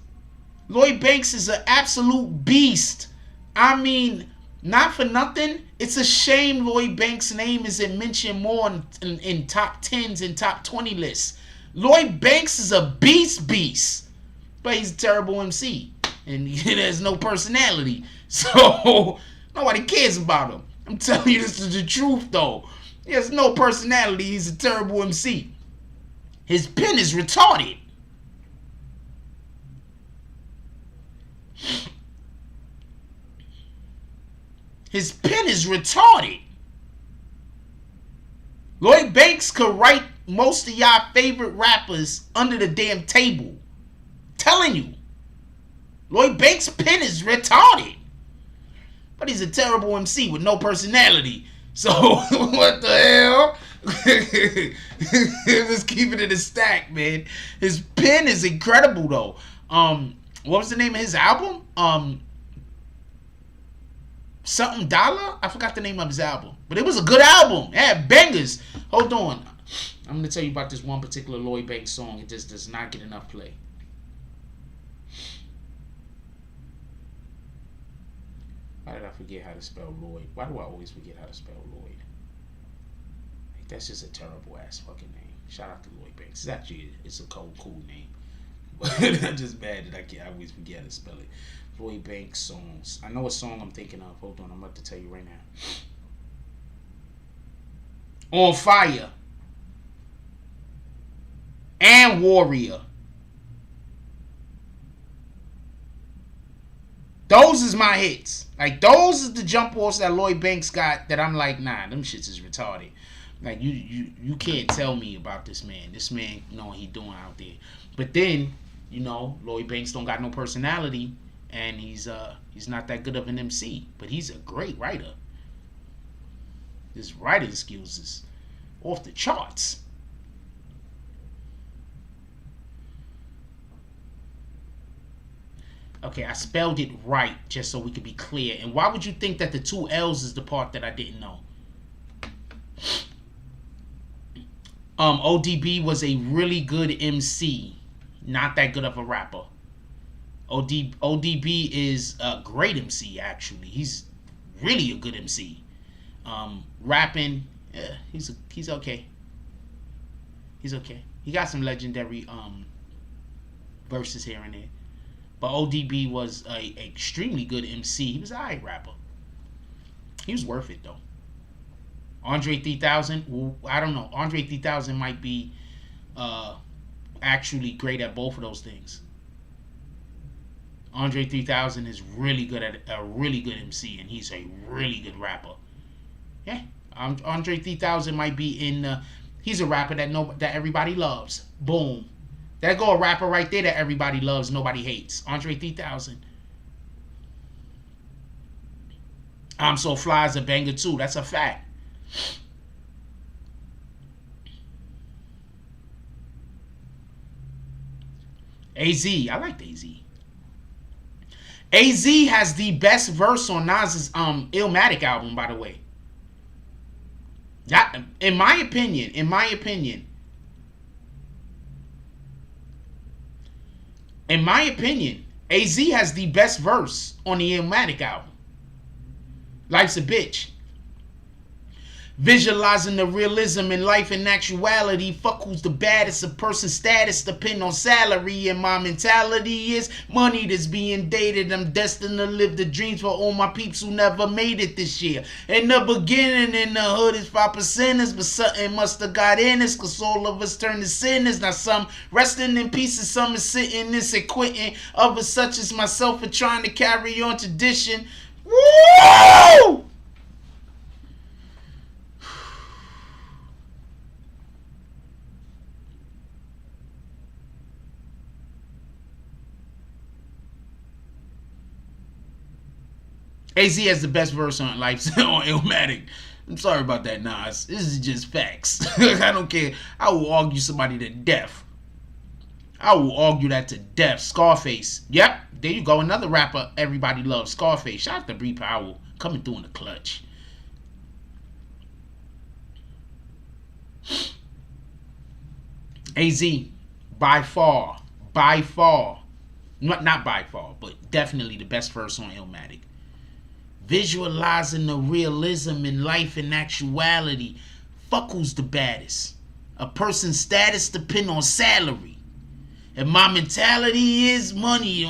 Lloyd Banks is an absolute beast. I mean, not for nothing, it's a shame Lloyd Banks' name isn't mentioned more in top 10s and top 20 lists. Lloyd Banks is a beast. But he's a terrible MC. And he has no personality. So, nobody cares about him. I'm telling you, this is the truth, though. He has no personality. He's a terrible MC. His pen is retarded. His pen is retarded. Lloyd Banks could write most of y'all favorite rappers under the damn table. Telling you. Lloyd Banks' pen is retarded. But he's a terrible MC with no personality. So, what the hell? Let's keep it in the stack, man. His pen is incredible though. What was the name of his album? Something Dollar? I forgot the name of his album. But it was a good album. It had bangers. Hold on. I'm gonna tell you about this one particular Lloyd Banks song. It just does not get enough play. Why did I forget how to spell Lloyd? Why do I always forget how to spell Lloyd? Like, that's just a terrible ass fucking name. Shout out to Lloyd Banks. It's a cool name. But I'm just mad that I always forget how to spell it. Lloyd Banks songs. I know what song I'm thinking of. Hold on, I'm about to tell you right now. On Fire. And Warrior. Those is my hits. Like, those is the jump offs that Lloyd Banks got that I'm like, nah, them shits is retarded. Like, you can't tell me about this man. This man know what he doing out there. But then, you know, Lloyd Banks don't got no personality, and he's not that good of an MC. But he's a great writer. His writing skills is off the charts. Okay, I spelled it right just so we could be clear. And why would you think that the two L's is the part that I didn't know? ODB was a really good MC. Not that good of a rapper. ODB is a great MC, actually. He's really a good MC. Rapping, yeah, he's okay. He's okay. He got some legendary verses here and there. But ODB was a extremely good MC. He was an alright rapper. He was worth it though. Andre 3000, well, I don't know. Andre 3000 might be actually great at both of those things. Andre 3000 is really good at a really good MC, and he's a really good rapper. Yeah, Andre 3000 might be in. He's a rapper that everybody loves. Boom. There go a rapper right there that everybody loves, nobody hates. Andre 3000. I'm So Fly is a banger too. That's a fact. AZ. I like AZ. AZ has the best verse on Nas's Illmatic album, by the way. That, in my opinion, AZ has the best verse on the Illmatic album. Life's a Bitch. Visualizing the realism in life and actuality. Fuck who's the baddest. A person's status depend on salary. And my mentality is money that's being dated. I'm destined to live the dreams for all my peeps who never made it this year. In the beginning, in the hood, is 5%ers. But something must have got in us, cause all of us turn to sinners. Now some resting in peace and some is sitting this and quitting. Others such as myself are trying to carry on tradition. Woo! AZ has the best verse on Life's on Illmatic. I'm sorry about that, Nas. This is just facts. I don't care. I will argue somebody to death. I will argue that to death. Scarface. Yep, there you go. Another rapper everybody loves. Scarface. Shout out to Bree Powell. Coming through in the clutch. AZ. By far. Not by far, but definitely the best verse on Illmatic. Visualizing the realism in life and actuality. Fuck who's the baddest. A person's status depend on salary. And my mentality is money.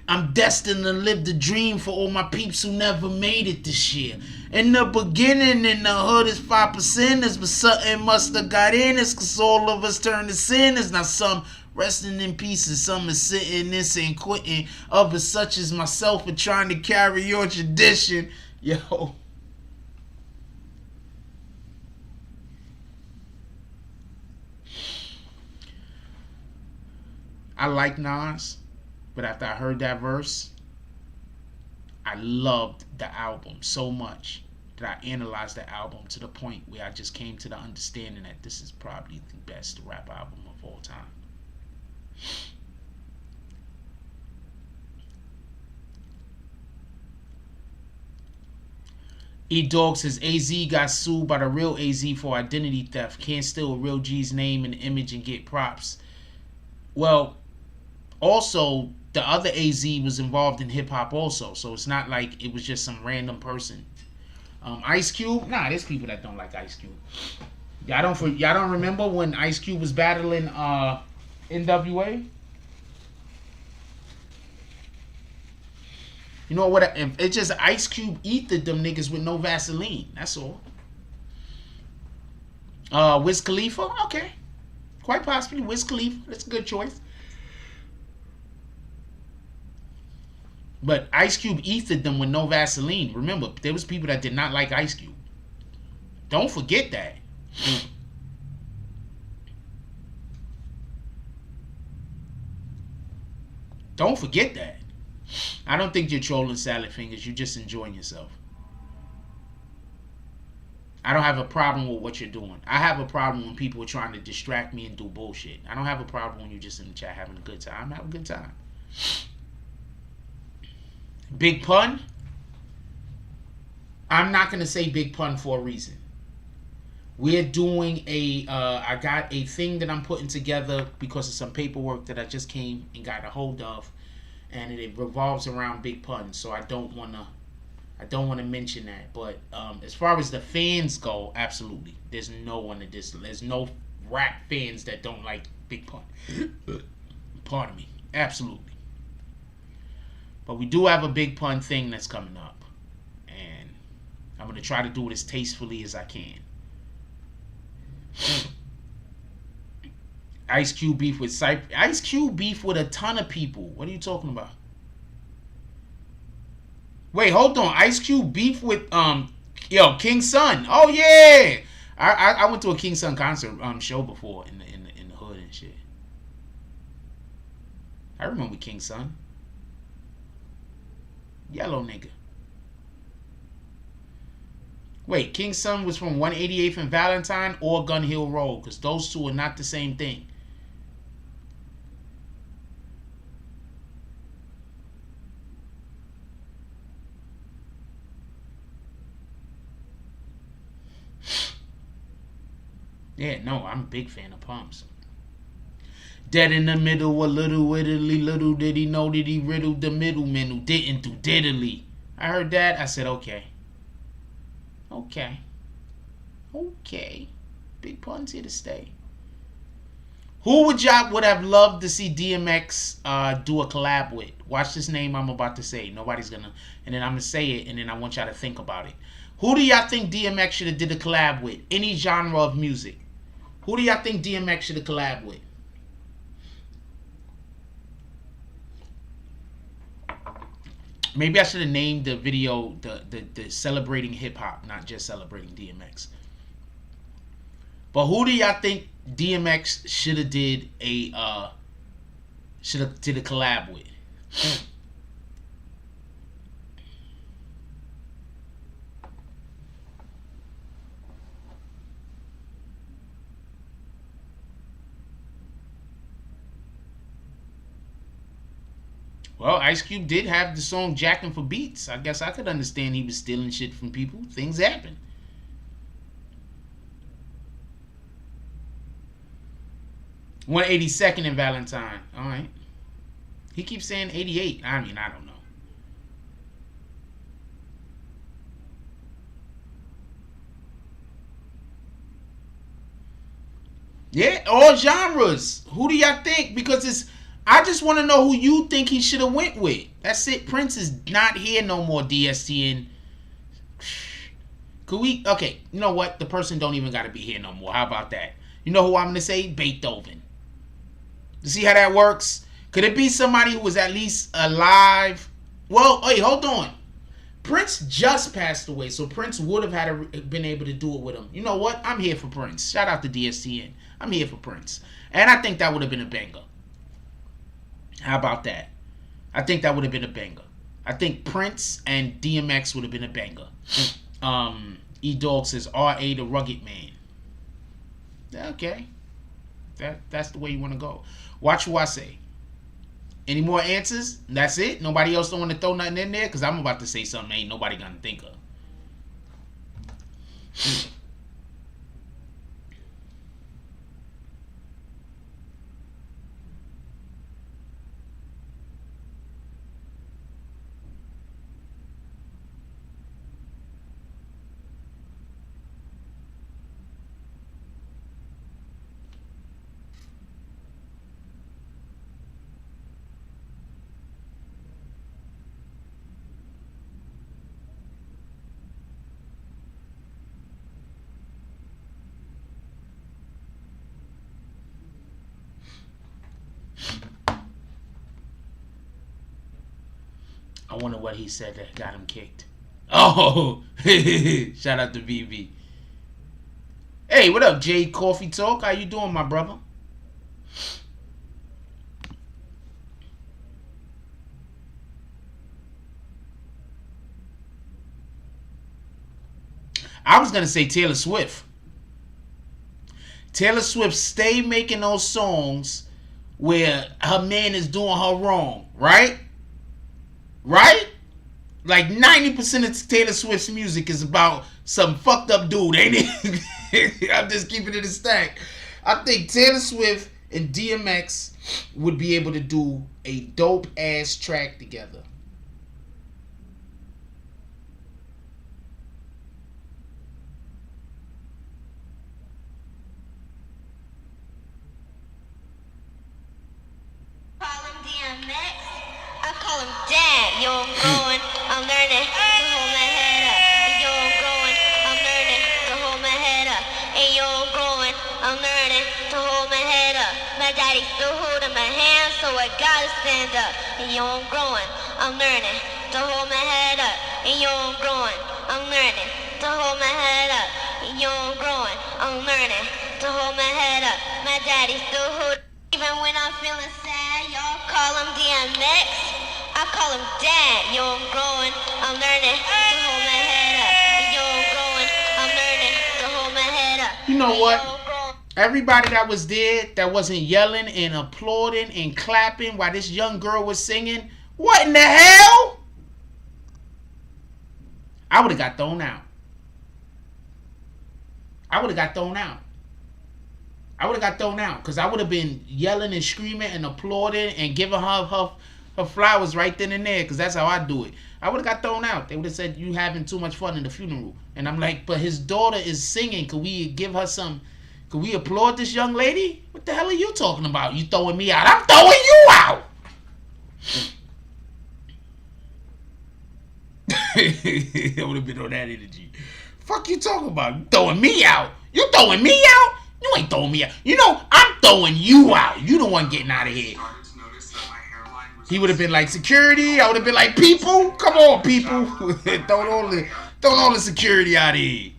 I'm destined to live the dream for all my peeps who never made it this year. In the beginning, in the hood is 5%ers, but something must have got in us, cause all of us turn to sinners. Now some resting in peace and some is sitting this and quitting. Others such as myself are trying to carry on tradition. Yo. I like Nas, but after I heard that verse, I loved the album so much. that I analyzed the album to the point where I just came to the understanding that this is probably the best rap album of all time. E-Dog says AZ got sued by the real AZ for identity theft. Can't steal a real G's name and image and get props. Well, also, the other AZ was involved in hip-hop also. So it's not like it was just some random person. Ice Cube? Nah, there's people that don't like Ice Cube. Y'all don't remember when Ice Cube was battling NWA? You know what? It's just Ice Cube ethered them niggas with no Vaseline. That's all. Wiz Khalifa? Okay. Quite possibly Wiz Khalifa. That's a good choice. But Ice Cube ethered them with no Vaseline. Remember, there was people that did not like Ice Cube. Don't forget that. Don't forget that. I don't think you're trolling salad fingers. You're just enjoying yourself. I don't have a problem with what you're doing. I have a problem when people are trying to distract me and do bullshit. I don't have a problem when you're just in the chat having a good time. Have a good time. Big Pun? I'm not going to say Big Pun for a reason. We're doing I got a thing that I'm putting together because of some paperwork that I just came and got a hold of. And it revolves around Big Pun, so I don't wanna mention that. But as far as the fans go, absolutely, there's no one that there's no rap fans that don't like Big Pun. Pardon me, absolutely. But we do have a Big Pun thing that's coming up, and I'm gonna try to do it as tastefully as I can. Ice Cube beef with Ice Cube beef with a ton of people. What are you talking about? Wait, hold on. Ice Cube beef with King Son. Oh yeah, I went to a King Son concert show before in the hood and shit. I remember King Son. Yellow nigga. Wait, King Son was from 188th and Valentine or Gun Hill Road, because those two are not the same thing. Yeah, no, I'm a big fan of Pumps. Dead in the middle, a little Italy, little did he know that he riddled the middleman who didn't do diddly. I heard that, I said, okay. Okay. Big Pun's here to stay. Who would have loved to see DMX do a collab with? Watch this name I'm about to say. Nobody's gonna, and then I'm gonna say it, and then I want y'all to think about it. Who do y'all think DMX should have did a collab with? Any genre of music. Who do y'all think DMX should have collab with? Maybe I should have named the video the celebrating hip hop, not just celebrating DMX. But who do y'all think DMX should have did a collab with? Well, Ice Cube did have the song Jackin' for Beatz. I guess I could understand he was stealing shit from people. Things happen. $182nd in Valentine. Alright. He keeps saying 88. I mean, I don't know. Yeah, all genres. Who do y'all think? Because I just want to know who you think he should have went with. That's it. Prince is not here no more, DSTN. Could we? Okay, you know what? The person don't even got to be here no more. How about that? You know who I'm going to say? Beethoven. You see how that works? Could it be somebody who was at least alive? Well, wait, hold on. Prince just passed away, so Prince would have been able to do it with him. You know what? I'm here for Prince. Shout out to DSTN. I'm here for Prince. And I think that would have been a banger. How about that? I think that would have been a banger. I think Prince and DMX would have been a banger. E-Dog says R.A. the Rugged Man. Okay. That's the way you want to go. Watch who I say. Any more answers? That's it? Nobody else don't want to throw nothing in there? Because I'm about to say something ain't nobody going to think of. I wonder what he said that got him kicked. Oh, shout out to BB. Hey, what up, Jay Coffee Talk? How you doing, my brother? I was gonna say Taylor Swift. Taylor Swift stay making those songs where her man is doing her wrong, right? Right? Like 90% of Taylor Swift's music is about some fucked up dude, ain't it? I'm just keeping it a stack. I think Taylor Swift and DMX would be able to do a dope ass track together. Call him dad, yo, I'm growing, I'm learning to hold my head up. And yo, I'm growing, I'm learning to hold my head up. And yo, I'm growing, I'm learning to hold my head up. My daddy still holding my hand, so I gotta stand up. And yo, I'm growing, I'm learning to hold my head up. And yo, I'm growing, I'm learning to hold my head up. And yo, I'm growing, I'm learning to hold my head up. My daddy still holding. Even when I'm feeling sad, y'all call him DMX. I call him dad. Yo, I'm growing, I'm learning to hold my head up. Yo, I'm growing, I'm learning to hold my head up. You know what? Everybody that was there that wasn't yelling and applauding and clapping while this young girl was singing, what in the hell? I would have got thrown out. I would have got thrown out. I would have got thrown out because I would have been yelling and screaming and applauding and giving her flowers right then and there because that's how I do it. I would have got thrown out. They would have said, you having too much fun in the funeral. And I'm like, but his daughter is singing. Could we give her some, could we applaud this young lady? What the hell are you talking about? You throwing me out. I'm throwing you out. I would have been on that energy. Fuck you talking about? You throwing me out. You throwing me out? You ain't throwing me out. You know, I'm throwing you out. You the one getting out of here. He would have been like, security. I would have been like, people. Come on, people. Throw all the security out of here.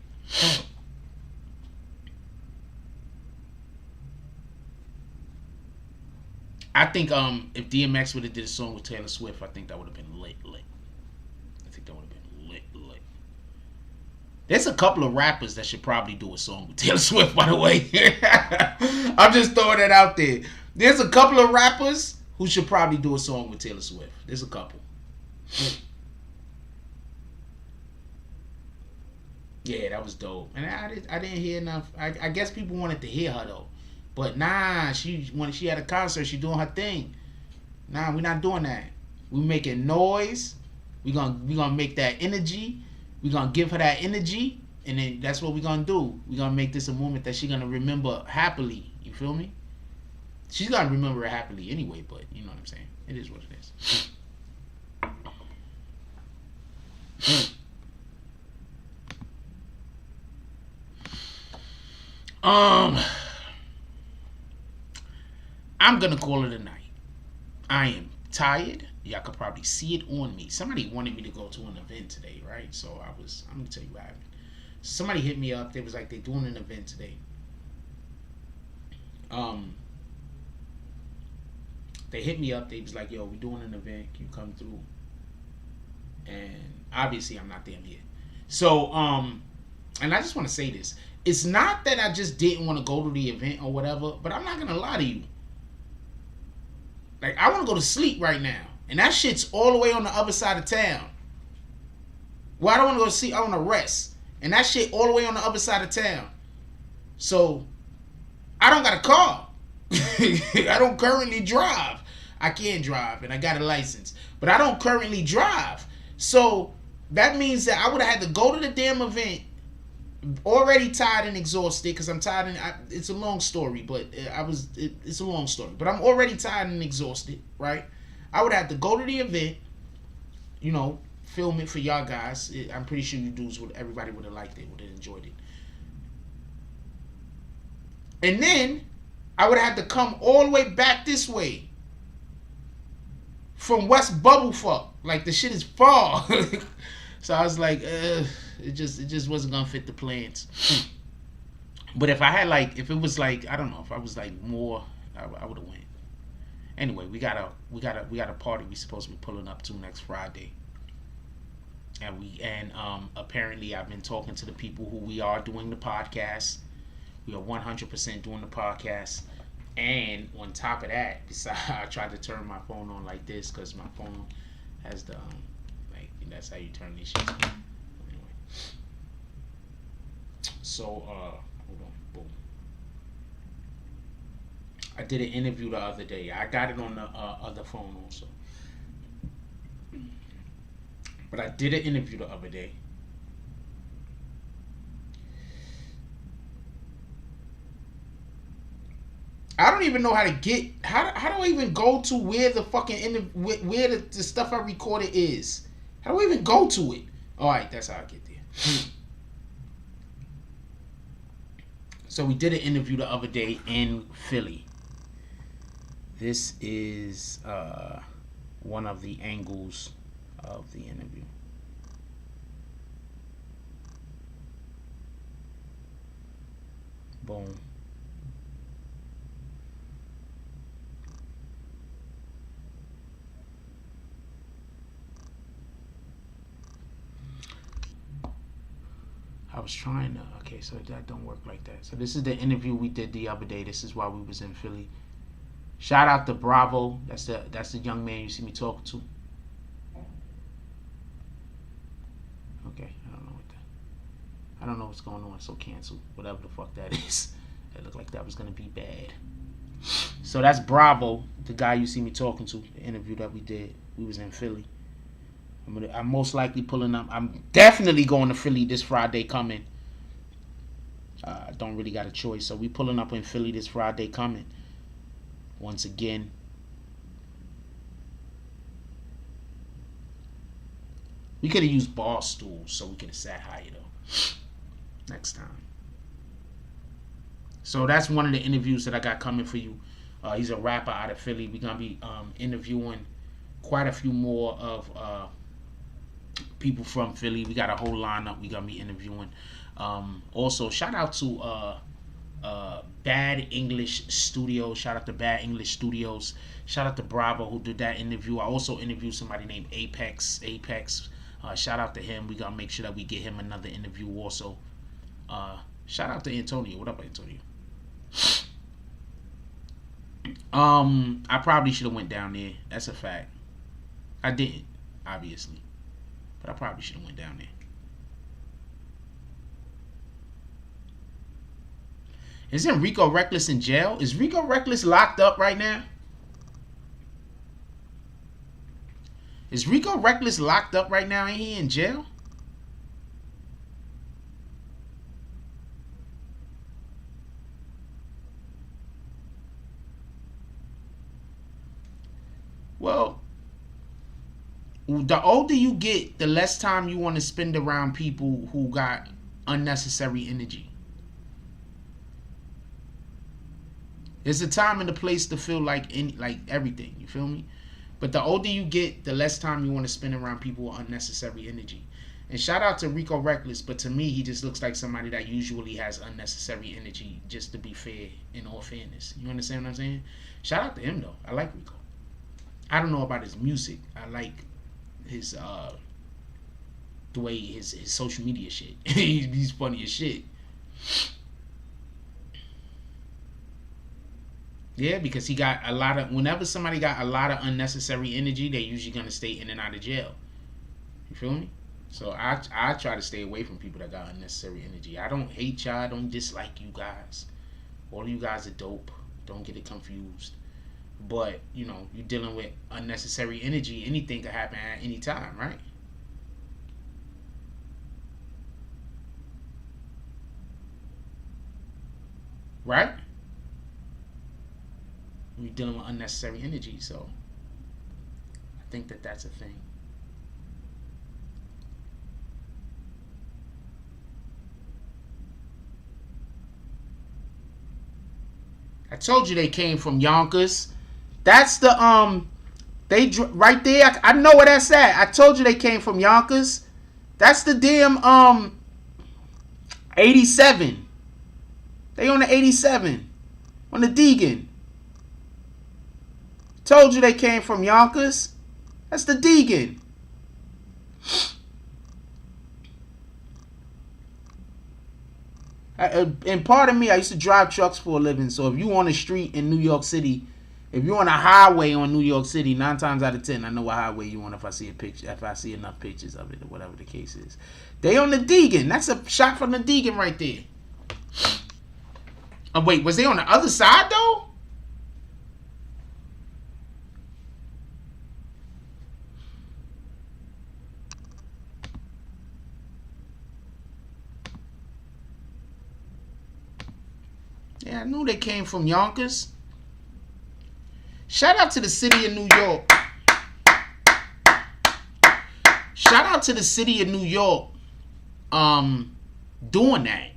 I think if DMX would have did a song with Taylor Swift, I think that would have been lit. I think that would have been lit. There's a couple of rappers that should probably do a song with Taylor Swift, by the way. I'm just throwing that out there. There's a couple of rappers who should probably do a song with Taylor Swift. There's a couple. Yeah, that was dope. And I didn't hear enough. I guess people wanted to hear her, though. But nah, when she had a concert, she doing her thing. Nah, we're not doing that. We making noise. We gonna make that energy. We're going to give her that energy, and then that's what we're going to do. We're going to make this a moment that she's going to remember happily. You feel me? She's going to remember it happily anyway, but you know what I'm saying. It is what it is. I'm going to call it a night. I am tired. Y'all could probably see it on me. Somebody wanted me to go to an event today, right? So I'm going to tell you what happened. Somebody hit me up. They was like, they're doing an event today. They hit me up. They was like, yo, we're doing an event. Can you come through? And obviously I'm not damn here. So, and I just want to say this. It's not that I just didn't want to go to the event or whatever, but I'm not going to lie to you. Like, I want to go to sleep right now. And that shit's all the way on the other side of town. Well, I don't want to go to sleep. I want to rest. And that shit all the way on the other side of town. So, I don't got a car. I don't currently drive. I can drive, and I got a license. But I don't currently drive. So, that means that I would have had to go to the damn event already tired and exhausted, because I'm tired and it's a long story, but it's a long story, but I'm already tired and exhausted, right? I would have to go to the event, you know, film it for y'all guys. I'm pretty sure you dudes everybody would have liked it, would have enjoyed it. And then I would have to come all the way back this way from West Bubblefuck. Like, the shit is far. So I was like, it just wasn't gonna fit the plans. But if I had if it was I don't know, if I was more, I would have went. Anyway, we got a party we supposed to be pulling up to next Friday, and apparently I've been talking to the people who we are doing the podcast. We are 100% doing the podcast, and on top of that, besides, I tried to turn my phone on like this because my phone has the that's how you turn this shit. Anyway, so hold on, boom. I did an interview the other day. I got it on the other phone also, but I did an interview the other day. I don't even know how to get. How do I even go to where the fucking where the stuff I recorded is? How do I even go to it? All right, that's how I get there. So we did an interview the other day in Philly. This is one of the angles of the interview. Boom. I was trying to, okay, so that don't work like that. So this is the interview we did the other day. This is why we was in Philly. Shout out to Bravo. That's the young man you see me talking to. Okay, I don't know what's going on. So cancel whatever the fuck that is. It looked like that was gonna be bad. So that's Bravo, the guy you see me talking to. The interview that we did. We was in Philly. I'm most likely pulling up. I'm definitely going to Philly this Friday coming. I don't really got a choice. So we pulling up in Philly this Friday coming. Once again. We could have used bar stools so we could have sat higher though. Next time. So that's one of the interviews that I got coming for you. He's a rapper out of Philly. We're going to be interviewing quite a few more of people from Philly. We got a whole lineup we gonna be interviewing. Also, shout out to Bad English Studios. Shout out to Bad English Studios. Shout out to Bravo who did that interview. I also interviewed somebody named Apex. Shout out to him. We gonna make sure that we get him another interview also. Shout out to Antonio. What up, Antonio? I probably should have went down there. That's a fact. I didn't, obviously. But I probably should have went down there. Isn't Rico Reckless in jail? Is Rico Reckless locked up right now? Is Rico Reckless locked up right now? Ain't he in jail? Well, the older you get, the less time you want to spend around people who got unnecessary energy. There's a time and a place to feel like everything. You feel me? But the older you get, the less time you want to spend around people with unnecessary energy. And shout out to Rico Reckless, but to me, he just looks like somebody that usually has unnecessary energy, just to be fair, in all fairness. You understand what I'm saying? Shout out to him, though. I like Rico. I don't know about his music. I like his the the way his social media shit. He's funny as shit. Yeah, because he got a lot of, whenever somebody got a lot of unnecessary energy, they're usually gonna stay in and out of jail. You feel me? So I try to stay away from people that got unnecessary energy. I don't hate y'all. I don't dislike you guys. All of you guys are dope. Don't get it confused. But, you know, you're dealing with unnecessary energy. Anything could happen at any time, right? Right? You're dealing with unnecessary energy, so I think that that's a thing. I told you they came from Yonkers. That's the they right there. I know where that's at. I told you they came from Yonkers. That's the damn 87. They on the 87 on the Deegan. Told you they came from Yonkers. That's the Deegan. And part of me, I used to drive trucks for a living. So if you on the street in New York City, if you're on a highway on New York City, 9 times out of 10, I know what highway you on if I see a picture, if I see enough pictures of it or whatever the case is. They on the Deegan. That's a shot from the Deegan right there. Oh wait, was they on the other side though? Yeah, I knew they came from Yonkers. Shout out to the city of New York. Shout out to the city of New York doing that.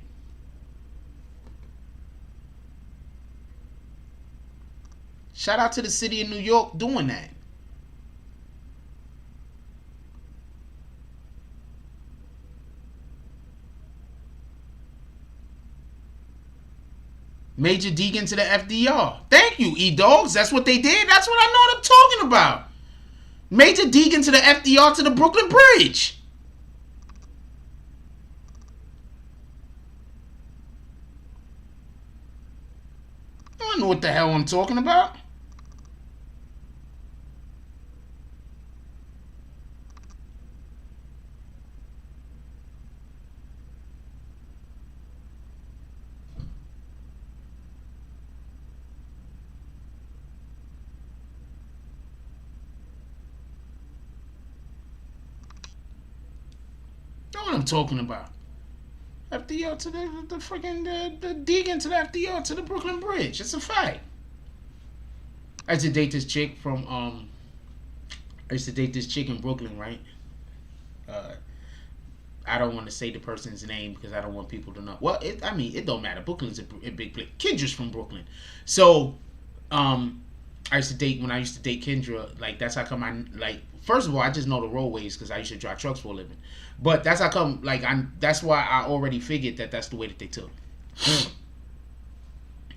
Shout out to the city of New York doing that. Major Deegan to the FDR. Thank you, E-Dogs. That's what they did. That's what I know they're talking about. Major Deegan to the FDR to the Brooklyn Bridge. I don't know what the hell I'm talking about. What I'm talking about. FDR to the freaking the Deegan to the FDR to the Brooklyn Bridge. It's a fact. I used to date this chick from I used to date this chick in Brooklyn, right? I don't want to say the person's name because I don't want people to know. Well, it don't matter. Brooklyn's a big place. Kendra's from Brooklyn, so I used to date when I used to date Kendra. Like that's how come I like. First of all, I just know the roadways because I used to drive trucks for a living. But that's how come, like, that's why I already figured that that's the way that they took.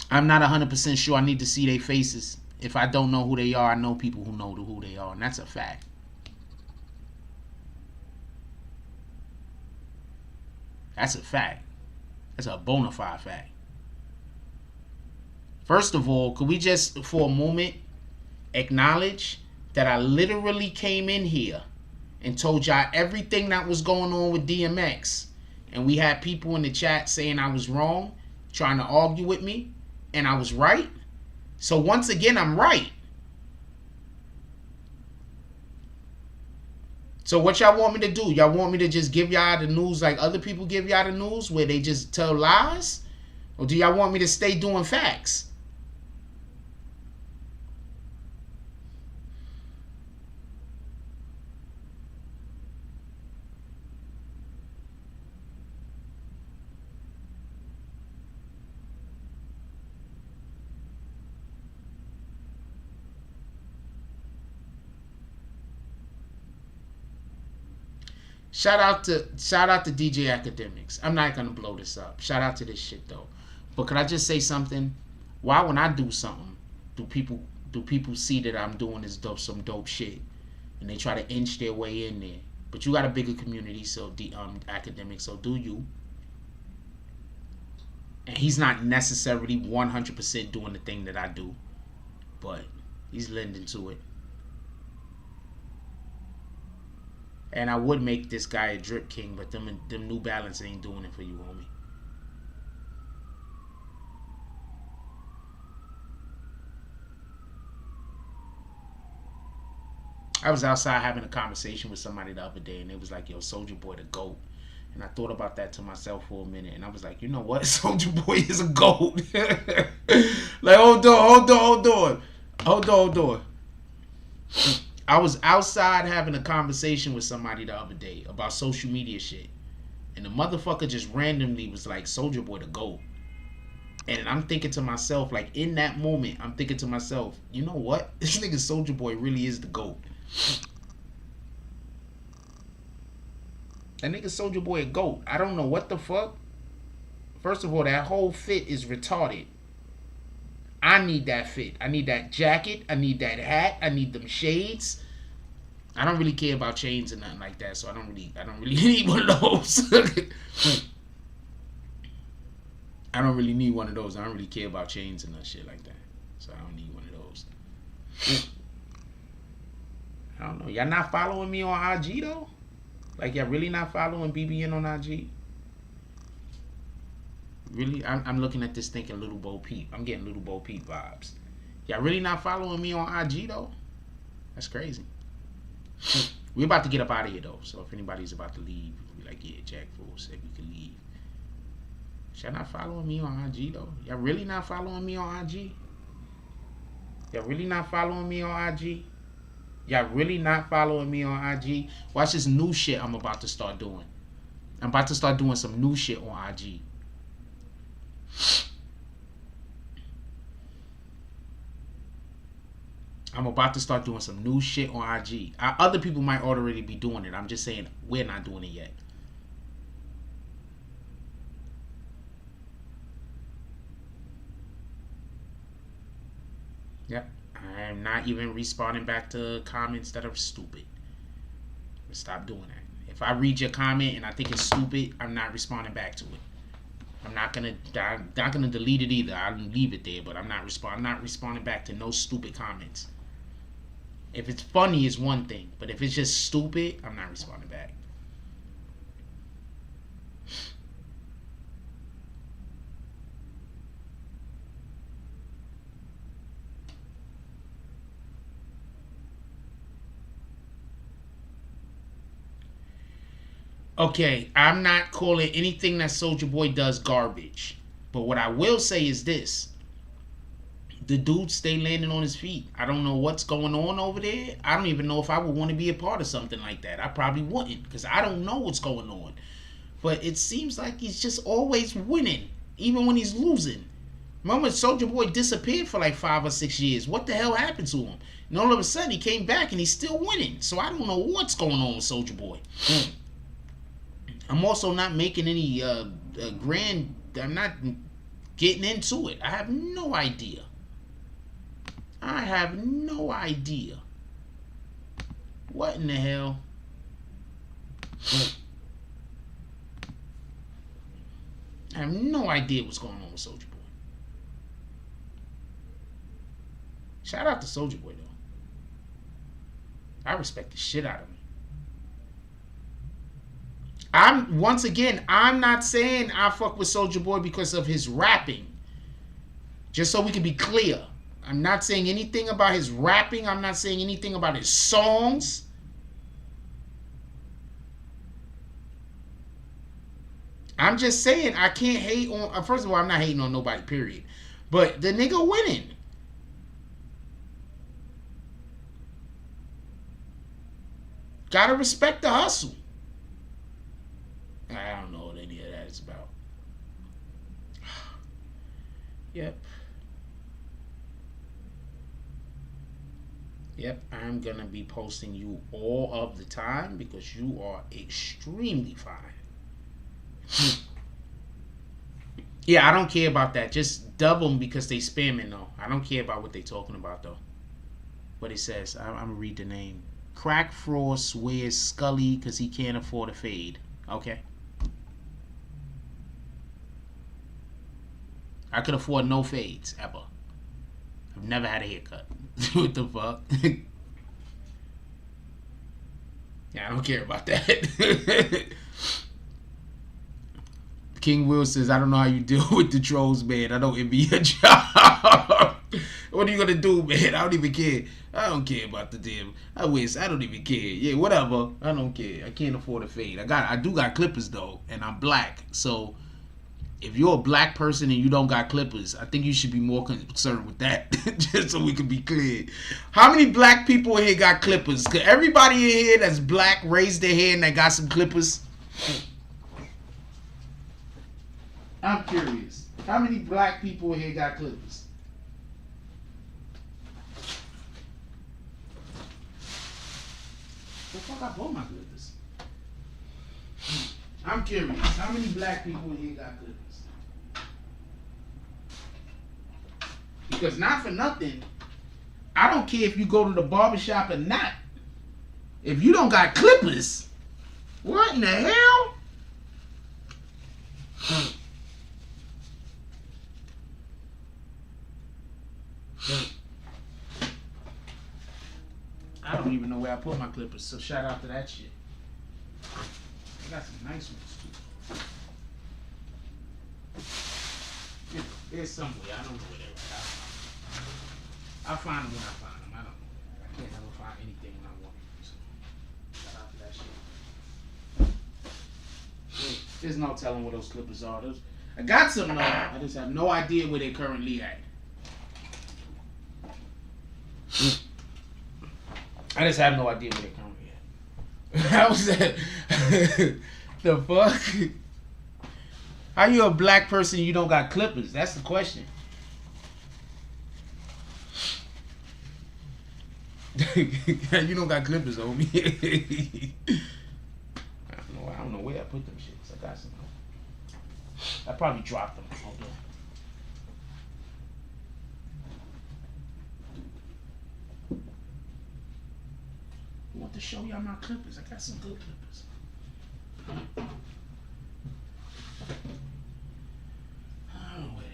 I'm not 100% sure I need to see their faces. If I don't know who they are, I know people who know who they are, and that's a fact. That's a fact. That's a bona fide fact. First of all, could we just, for a moment, acknowledge that I literally came in here and told y'all everything that was going on with DMX. And we had people in the chat saying I was wrong, trying to argue with me, and I was right. So once again, I'm right. So what y'all want me to do? Y'all want me to just give y'all the news like other people give y'all the news where they just tell lies? Or do y'all want me to stay doing facts? Shout out to DJ Academics. I'm not gonna blow this up. Shout out to this shit though. But could I just say something? Why when I do something, do people see that I'm doing some dope shit, and they try to inch their way in there? But you got a bigger community, so academic, so do you. And he's not necessarily 100% doing the thing that I do, but he's lending to it. And I would make this guy a drip king, but them New Balance ain't doing it for you, homie. I was outside having a conversation with somebody the other day, and it was like, yo, Soulja Boy the GOAT. And I thought about that to myself for a minute, and I was like, you know what? Soulja Boy is a GOAT. Like, hold on. I was outside having a conversation with somebody the other day about social media shit. And the motherfucker just randomly was like, Soulja Boy the GOAT. And I'm thinking to myself, like, in that moment, I'm thinking to myself, you know what? This nigga Soulja Boy really is the GOAT. That nigga Soulja Boy a GOAT. I don't know what the fuck. First of all, that whole fit is retarded. I need that fit. I need that jacket. I need that hat. I need them shades. I don't really care about chains or nothing like that, so I don't really need one of those. I don't really need one of those. I don't really care about chains and that shit like that, so I don't need one of those. I don't know. Y'all not following me on IG though? Like, y'all really not following BBN on IG? Really? I'm looking at this thinking Little Bo Peep. I'm getting Little Bo Peep vibes. Y'all really not following me on IG though? That's crazy. We're about to get up out of here though. So if anybody's about to leave, we'll be like, yeah, Jack Fool said we could leave. Y'all not following me on IG though? Y'all really not following me on IG? Y'all really not following me on IG? Y'all really not following me on IG? Watch this new shit I'm about to start doing. I'm about to start doing some new shit on IG. I'm about to start doing some new shit on IG. Other people might already be doing it. I'm just saying we're not doing it yet. Yep. I am not even responding back to comments that are stupid. Stop doing that. If I read your comment and I think it's stupid, I'm not responding back to it. I'm not gonna delete it either. I'll leave it there, but I'm not responding back to no stupid comments. If it's funny, it's one thing, but if it's just stupid, I'm not responding back. Okay, I'm not calling anything that Soulja Boy does garbage. But what I will say is this. The dude stay landing on his feet. I don't know what's going on over there. I don't even know if I would want to be a part of something like that. I probably wouldn't, because I don't know what's going on. But it seems like he's just always winning, even when he's losing. Remember, Soulja Boy disappeared for like 5 or 6 years. What the hell happened to him? And all of a sudden, he came back and he's still winning. So I don't know what's going on with Soulja Boy. I'm also not making any grand. I'm not getting into it. I have no idea. I have no idea. What in the hell? I have no idea what's going on with Soulja Boy. Shout out to Soulja Boy though. I respect the shit out of him. I'm not saying I fuck with Soulja Boy because of his rapping. Just so we can be clear. I'm not saying anything about his rapping. I'm not saying anything about his songs. I'm just saying I can't hate on... First of all, I'm not hating on nobody, period. But the nigga winning. Gotta respect the hustle. I don't know what any of that is about. Yep. Yep, I'm going to be posting you all of the time because you are extremely fine. Yeah, I don't care about that. Just dub them because they spamming though. I don't care about what they talking about though. What it says, I'm going to read the name. Crack Frost wears Scully because he can't afford a fade. Okay. I could afford no fades ever. I've never had a haircut. What the fuck? Yeah, I don't care about that. King Will says, I don't know how you deal with the trolls, man. I don't envy your job. What are you gonna do, man? I don't even care. I don't care about the damn. I don't even care. Yeah, whatever. I don't care. I can't afford a fade. I do got clippers though, and I'm black. So if you're a black person and you don't got clippers, I think you should be more concerned with that. Just so we can be clear. How many black people in here got clippers? Cause everybody in here that's black raise their hand that got some clippers. I'm curious. How many black people in here got clippers? The fuck I bought my clippers? I'm curious. How many black people in here got clippers? Because not for nothing, I don't care if you go to the barbershop or not. If you don't got clippers, what in the hell? I don't even know where I put my clippers, so shout out to that shit. I got some nice ones too. There's somewhere, I don't know where they're at. I'll find them when I find them. I don't know. I can't never find anything when I want it. So shout out to that shit. There's no telling where those clippers are. I got some though. I just have no idea where they're currently at. I just have no idea where they're currently at. How was that? The fuck? How you a black person and you don't got clippers? That's the question. You don't got clippers, homie. I don't know where I put them shits. I got some. I probably dropped them. Hold on. I want to show y'all my clippers. I got some good clippers. Oh, where?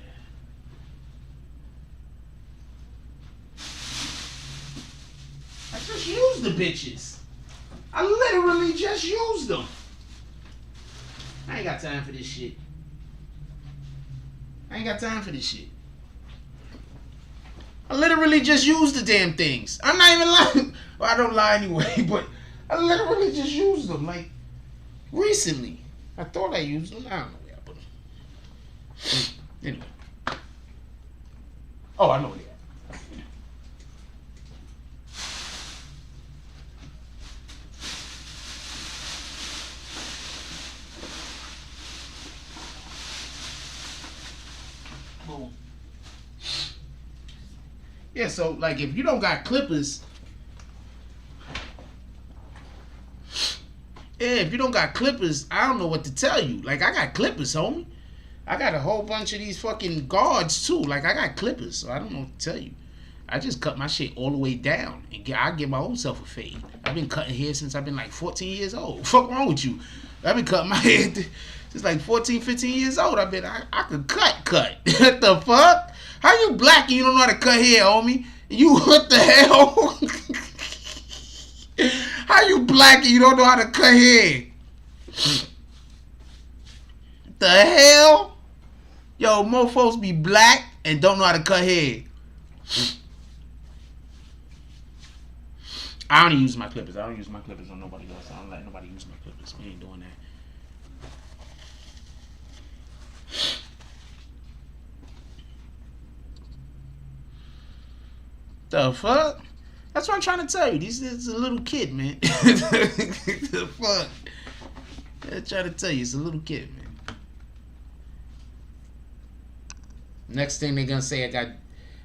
I just used the bitches. I literally just used them. I ain't got time for this shit. I ain't got time for this shit. I literally just used the damn things. I'm not even lying. Well, I don't lie anyway, but I literally just used them, like, recently. I thought I used them. I don't know where I put them. Anyway. Oh, I know where they are. Boom. Yeah, so, like, if you don't got clippers... Yeah, if you don't got clippers, I don't know what to tell you. Like, I got clippers, homie. I got a whole bunch of these fucking guards, too. Like, I got clippers, so I don't know what to tell you. I just cut my shit all the way down. And I give my own self a fade. I've been cutting hair since I've been, like, 14 years old. Fuck wrong with you? I've been cutting my hair since, like, 14, 15 years old. I could cut. What the fuck? How you black and you don't know how to cut hair, homie? You, what the hell? How you black and you don't know how to cut hair? The hell? Yo, mofos be black and don't know how to cut hair. I only use my clippers. I don't use my clippers on nobody else. I don't let nobody use my clippers. We ain't doing that. The fuck? That's what I'm trying to tell you. This is a little kid, man. The fuck? I'm trying to tell you, it's a little kid, man. Next thing they're gonna say,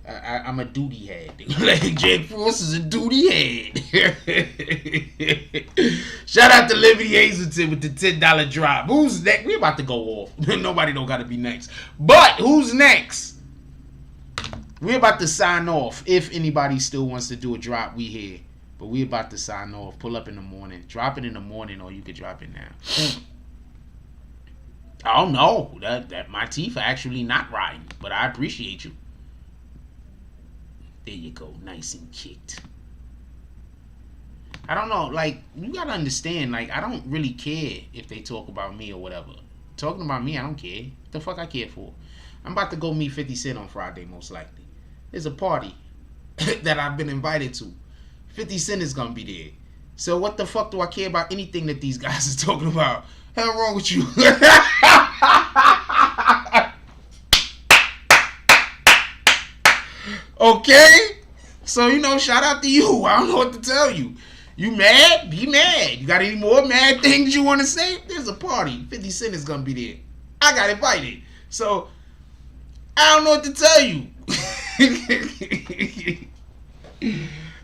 I'm a duty head. Like, Jake Frost is a duty head. Shout out to Liberty Hazelton with the $10 drop. Who's next? We about to go off. Nobody don't gotta be next. But who's next? We're about to sign off. If anybody still wants to do a drop, we here. But we about to sign off. Pull up in the morning. Drop it in the morning, or you could drop it now. Oh no, that my teeth are actually not riding, but I appreciate you. There you go, nice and kicked. I don't know, like, you gotta understand, like, I don't really care if they talk about me or whatever. Talking about me, I don't care. What the fuck I care for? I'm about to go meet 50 Cent on Friday, most likely. There's a party that I've been invited to. 50 Cent is gonna be there. So what the fuck do I care about anything that these guys are talking about? Hell wrong with you? Okay? So, you know, shout out to you. I don't know what to tell you. You mad? Be mad. You got any more mad things you want to say? There's a party. 50 Cent is going to be there. I got invited. So, I don't know what to tell you.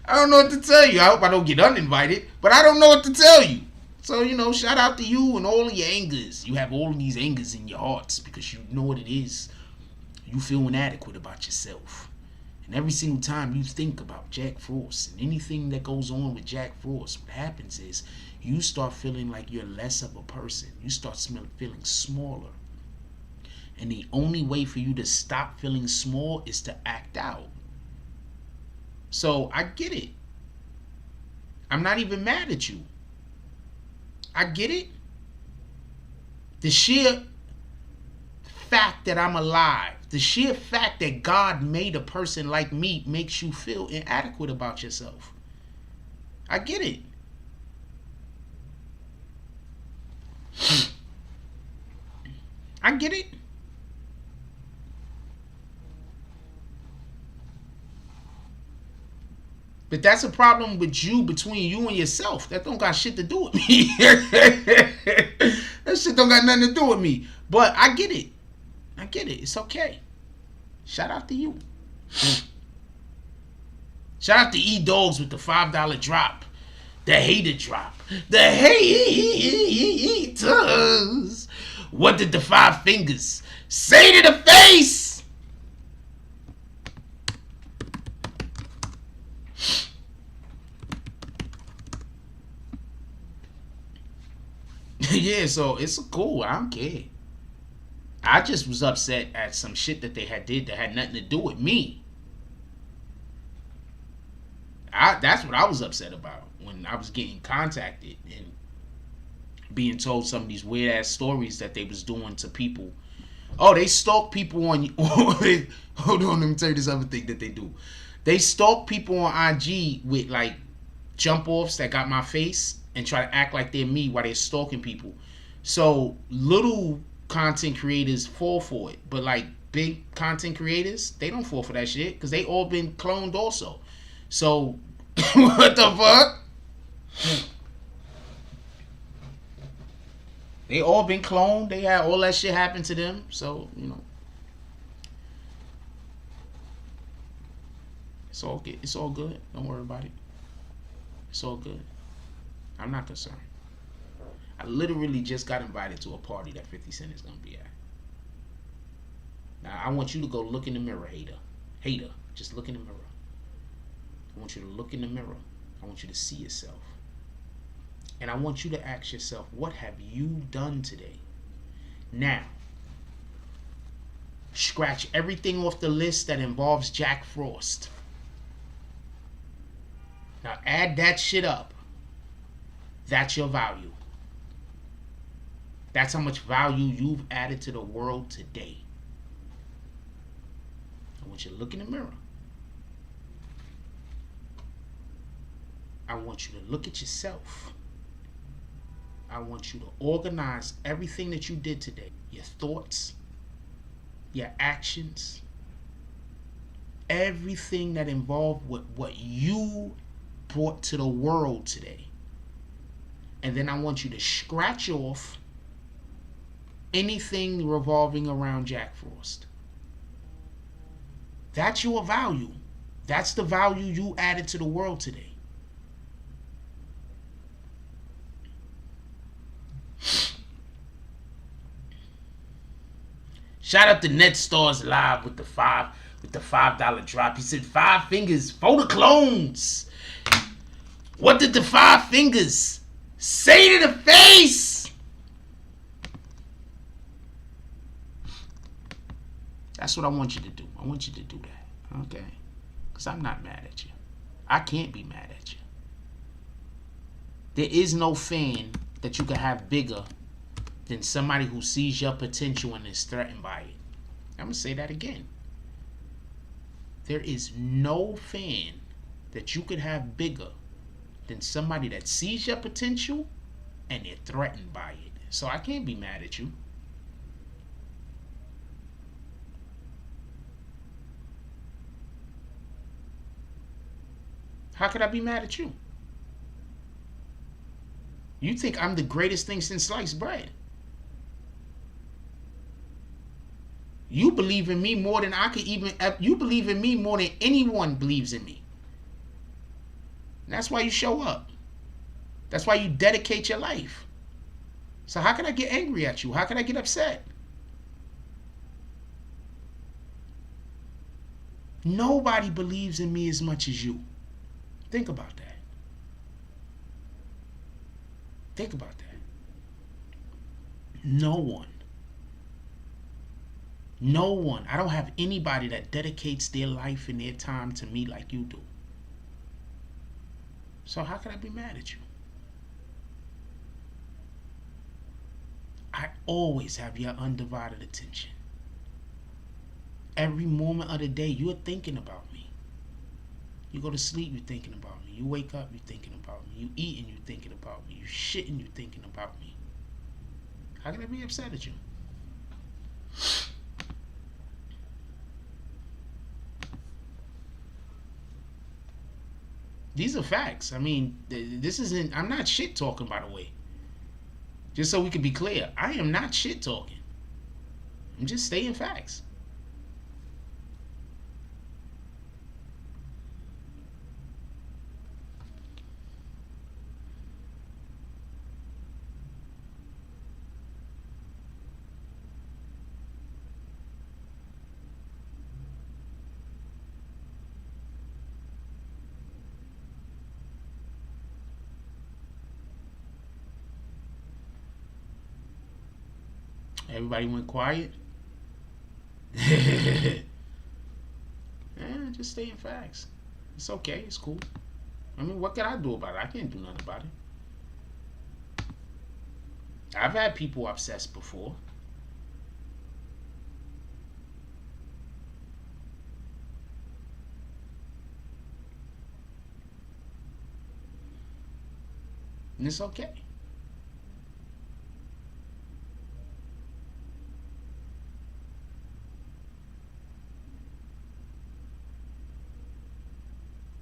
I don't know what to tell you. I hope I don't get uninvited, but I don't know what to tell you. So, you know, shout out to you and all of your angers. You have all of these angers in your hearts because you know what it is. You feel inadequate about yourself. And every single time you think about Jack Frost and anything that goes on with Jack Frost, what happens is you start feeling like you're less of a person. You start feeling smaller. And the only way for you to stop feeling small is to act out. So I get it. I'm not even mad at you. I get it. The sheer fact that I'm alive, the sheer fact that God made a person like me makes you feel inadequate about yourself. I get it. I get it. But that's a problem with you, between you and yourself. That don't got shit to do with me. That shit don't got nothing to do with me. But I get it. I get it. It's okay. Shout out to you. Shout out to E-Dogs with the $5 drop. The hater drop. The haters. What did the 5 fingers say to the face? Yeah, so it's cool. I don't care. I just was upset at some shit that they did that had nothing to do with me. That's what I was upset about when I was getting contacted and being told some of these weird ass stories that they was doing to people. Oh, they stalk people on. Hold on, let me tell you this other thing that they do. They stalk people on IG with like jump offs that got my face and try to act like they're me while they're stalking people. So little content creators fall for it, but like big content creators, they don't fall for that shit because they all been cloned also. So what the fuck? They all been cloned. They had all that shit happen to them. So, you know, it's all good. It's all good. Don't worry about it. It's all good. I'm not concerned. I literally just got invited to a party that 50 Cent is going to be at. Now, I want you to go look in the mirror, hater. Hater, just look in the mirror. I want you to look in the mirror. I want you to see yourself. And I want you to ask yourself, what have you done today? Now, scratch everything off the list that involves Jack Frost. Now, add that shit up. That's your value. That's how much value you've added to the world today. I want you to look in the mirror. I want you to look at yourself. I want you to organize everything that you did today. Your thoughts, your actions, everything that involved what you brought to the world today. And then I want you to scratch off anything revolving around Jack Frost. That's your value. That's the value you added to the world today. Shout out to Net Stars Live with the $5 drop. He said 5 fingers for the clones. What did the 5 fingers say to the face? That's what I want you to do. I want you to do that, okay? Because I'm not mad at you. I can't be mad at you. There is no fan that you can have bigger than somebody who sees your potential and is threatened by it. I'm going to say that again. There is no fan that you could have bigger than somebody that sees your potential and they're threatened by it. So I can't be mad at you. How could I be mad at you? You think I'm the greatest thing since sliced bread. You believe in me more than I could even... You believe in me more than anyone believes in me. And that's why you show up. That's why you dedicate your life. So how can I get angry at you? How can I get upset? Nobody believes in me as much as you. Think about that. Think about that. No one. No one. I don't have anybody that dedicates their life and their time to me like you do. So how can I be mad at you? I always have your undivided attention. Every moment of the day, you're thinking about me. You go to sleep, you're thinking about me. You wake up, you're thinking about me. You eat and you're thinking about me. You shit and you're thinking about me. How can I be upset at you? These are facts. I mean, this isn't... I'm not shit talking, by the way. Just so we can be clear. I am not shit talking. I'm just stating facts. Everybody went quiet. Yeah, just stating facts. It's okay. It's cool. I mean, what can I do about it? I can't do nothing about it. I've had people obsessed before. And it's okay.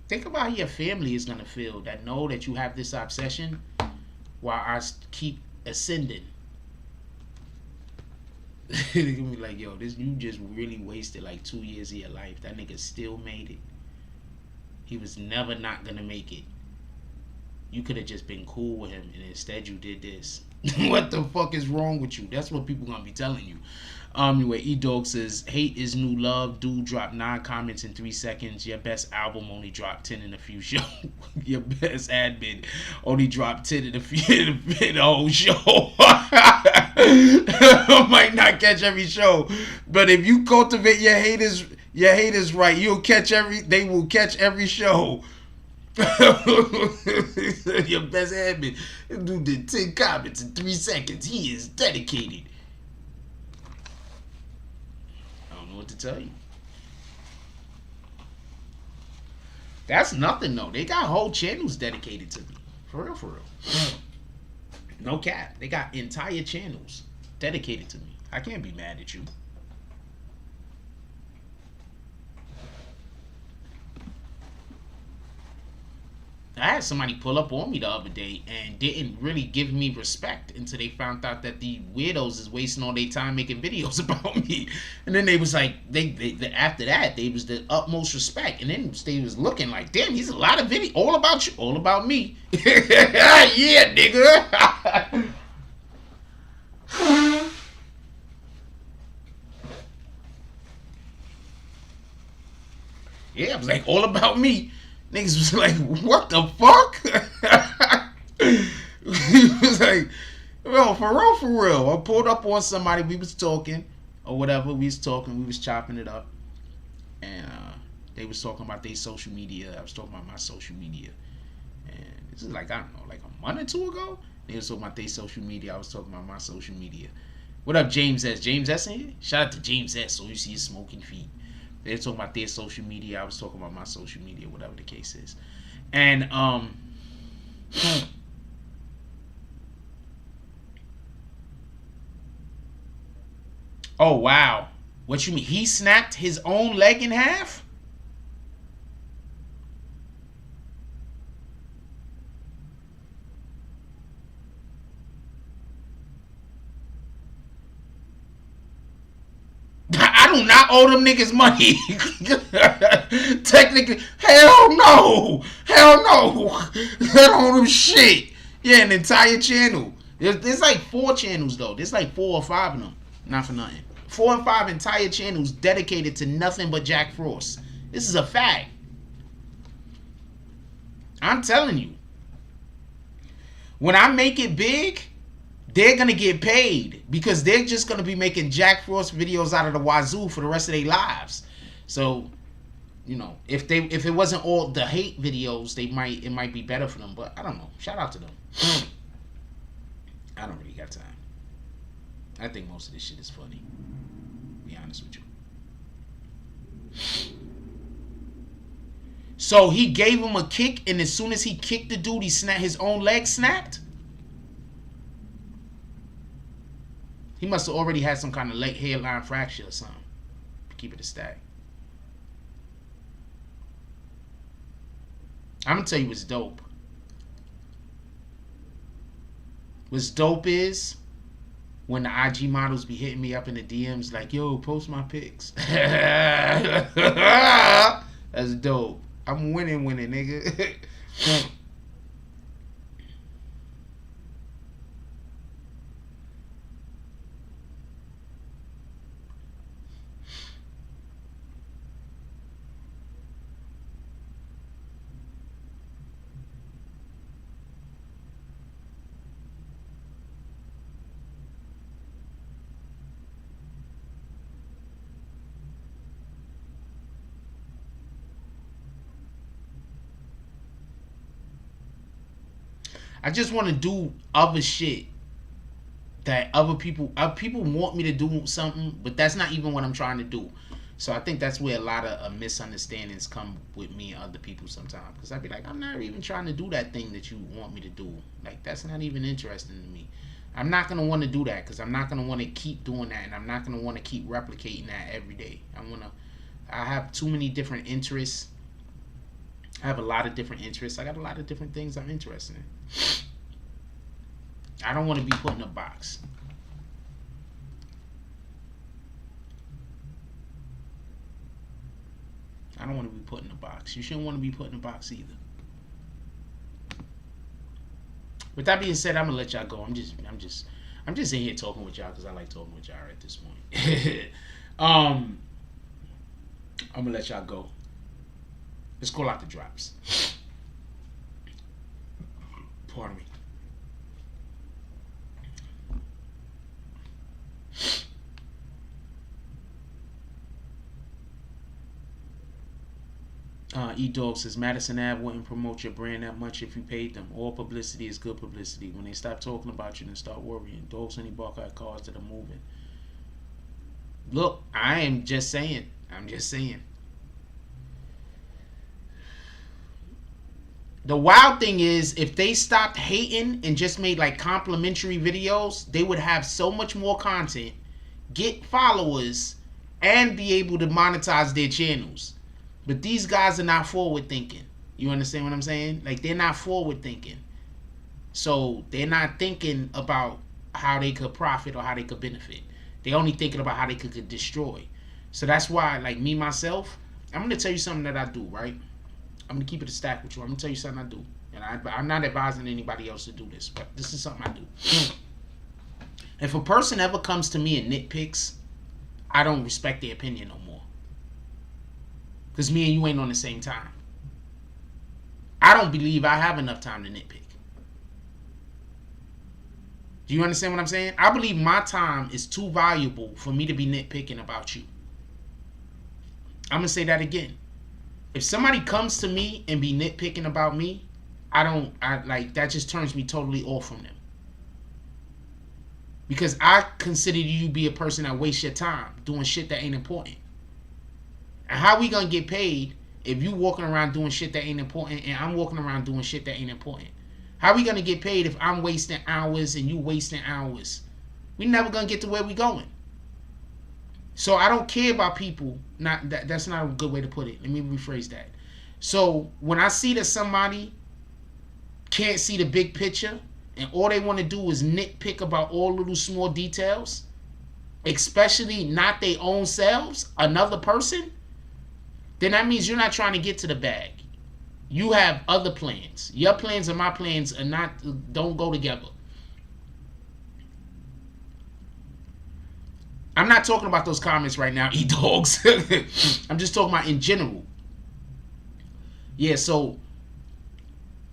Think about how your family is going to feel that know that you have this obsession while I keep ascending. They're going to be like, yo, this you just really wasted like 2 years of your life. That nigga still made it. He was never not going to make it. You could have just been cool with him and instead you did this. What the fuck is wrong with you? That's what people going to be telling you. Anyway, E-Dog says, hate is new love. Dude dropped 9 comments in 3 seconds. Your best album only dropped 10 in a few shows. Your best admin only dropped 10 in the whole show. I might not catch every show. But if you cultivate your haters right, they will catch every show. Your best admin. Dude did 10 comments in 3 seconds. He is dedicated. What to tell you. That's nothing though. They got whole channels dedicated to me. For real, for real. No cap. They got entire channels dedicated to me. I can't be mad at you. I had somebody pull up on me the other day and didn't really give me respect until they found out that the weirdos is wasting all their time making videos about me. And then they was like, after that, they was the utmost respect. And then they was looking like, damn, he's a lot of video, all about you, all about me. Yeah, nigga. Yeah, it was like all about me. Niggas was like, what the fuck? He was like, yo, for real. I pulled up on somebody, we was talking, or whatever, we was talking, we was chopping it up. And they was talking about their social media. I was talking about my social media. And this is like, I don't know, like a month or two ago? They was talking about their social media. I was talking about my social media. What up, James S? James S in here? Shout out to James S, so you see his smoking feet. They were talking about their social media. I was talking about my social media, whatever the case is. And, oh, wow. What you mean? He snapped his own leg in half? I do not owe them niggas money. Technically, hell no. Hell no. I don't owe them shit. Yeah, an entire channel. There's like 4 channels, though. There's like 4 or 5 of them. Not for nothing. 4 and 5 entire channels dedicated to nothing but Jack Frost. This is a fact. I'm telling you. When I make it big, they're going to get paid because they're just going to be making Jack Frost videos out of the wazoo for the rest of their lives. So, you know, if it wasn't all the hate videos, it might be better for them. But I don't know. Shout out to them. I don't really got time. I think most of this shit is funny. To be honest with you. So he gave him a kick, and as soon as he kicked the dude, his own leg snapped? He must have already had some kind of leg hairline fracture or something. Keep it a stack. I'm going to tell you what's dope. What's dope is when the IG models be hitting me up in the DMs like, yo, post my pics. That's dope. I'm winning, nigga. I just want to do other shit that other people want me to do something, but that's not even what I'm trying to do. So I think that's where a lot of misunderstandings come with me and other people sometimes. Because I'd be like, I'm not even trying to do that thing that you want me to do. Like, that's not even interesting to me. I'm not going to want to do that because I'm not going to want to keep doing that. And I'm not going to want to keep replicating that every day. I have too many different interests. I have a lot of different interests. I got a lot of different things I'm interested in. I don't want to be put in a box. I don't want to be put in a box. You shouldn't want to be put in a box either. With that being said, I'm gonna let y'all go. I'm just in here talking with y'all because I like talking with y'all at this point. I'm gonna let y'all go. Let's call out the drops. Pardon me. E-Dog says, Madison Ave wouldn't promote your brand that much if you paid them. All publicity is good publicity. When they stop talking about you, then start worrying. Dogs only bark at cars that are moving. Look, I am just saying. I'm just saying. The wild thing is, if they stopped hating and just made like complimentary videos, they would have so much more content, get followers, and be able to monetize their channels. But these guys are not forward thinking. You understand what I'm saying? Like, they're not forward thinking. So they're not thinking about how they could profit or how they could benefit. They're only thinking about how they could destroy. So that's why, like me, myself, I'm going to tell you something that I do, right? I'm going to keep it a stack with you. I'm going to tell you something I do. And I'm not advising anybody else to do this, but this is something I do. If a person ever comes to me and nitpicks, I don't respect their opinion no more. Because me and you ain't on the same time. I don't believe I have enough time to nitpick. Do you understand what I'm saying? I believe my time is too valuable for me to be nitpicking about you. I'm going to say that again. If somebody comes to me and be nitpicking about me, that just turns me totally off from them. Because I consider you to be a person that wastes your time doing shit that ain't important. And how we gonna get paid if you walking around doing shit that ain't important and I'm walking around doing shit that ain't important? How we gonna get paid if I'm wasting hours and you wasting hours? We never gonna get to where we going. So I don't care about people. That's not a good way to put it. Let me rephrase that. So when I see that somebody can't see the big picture and all they want to do is nitpick about all little small details, especially not their own selves, another person, then that means you're not trying to get to the bag. You have other plans. Your plans and my plans don't go together. I'm not talking about those comments right now, e-dogs. I'm just talking about in general. Yeah, so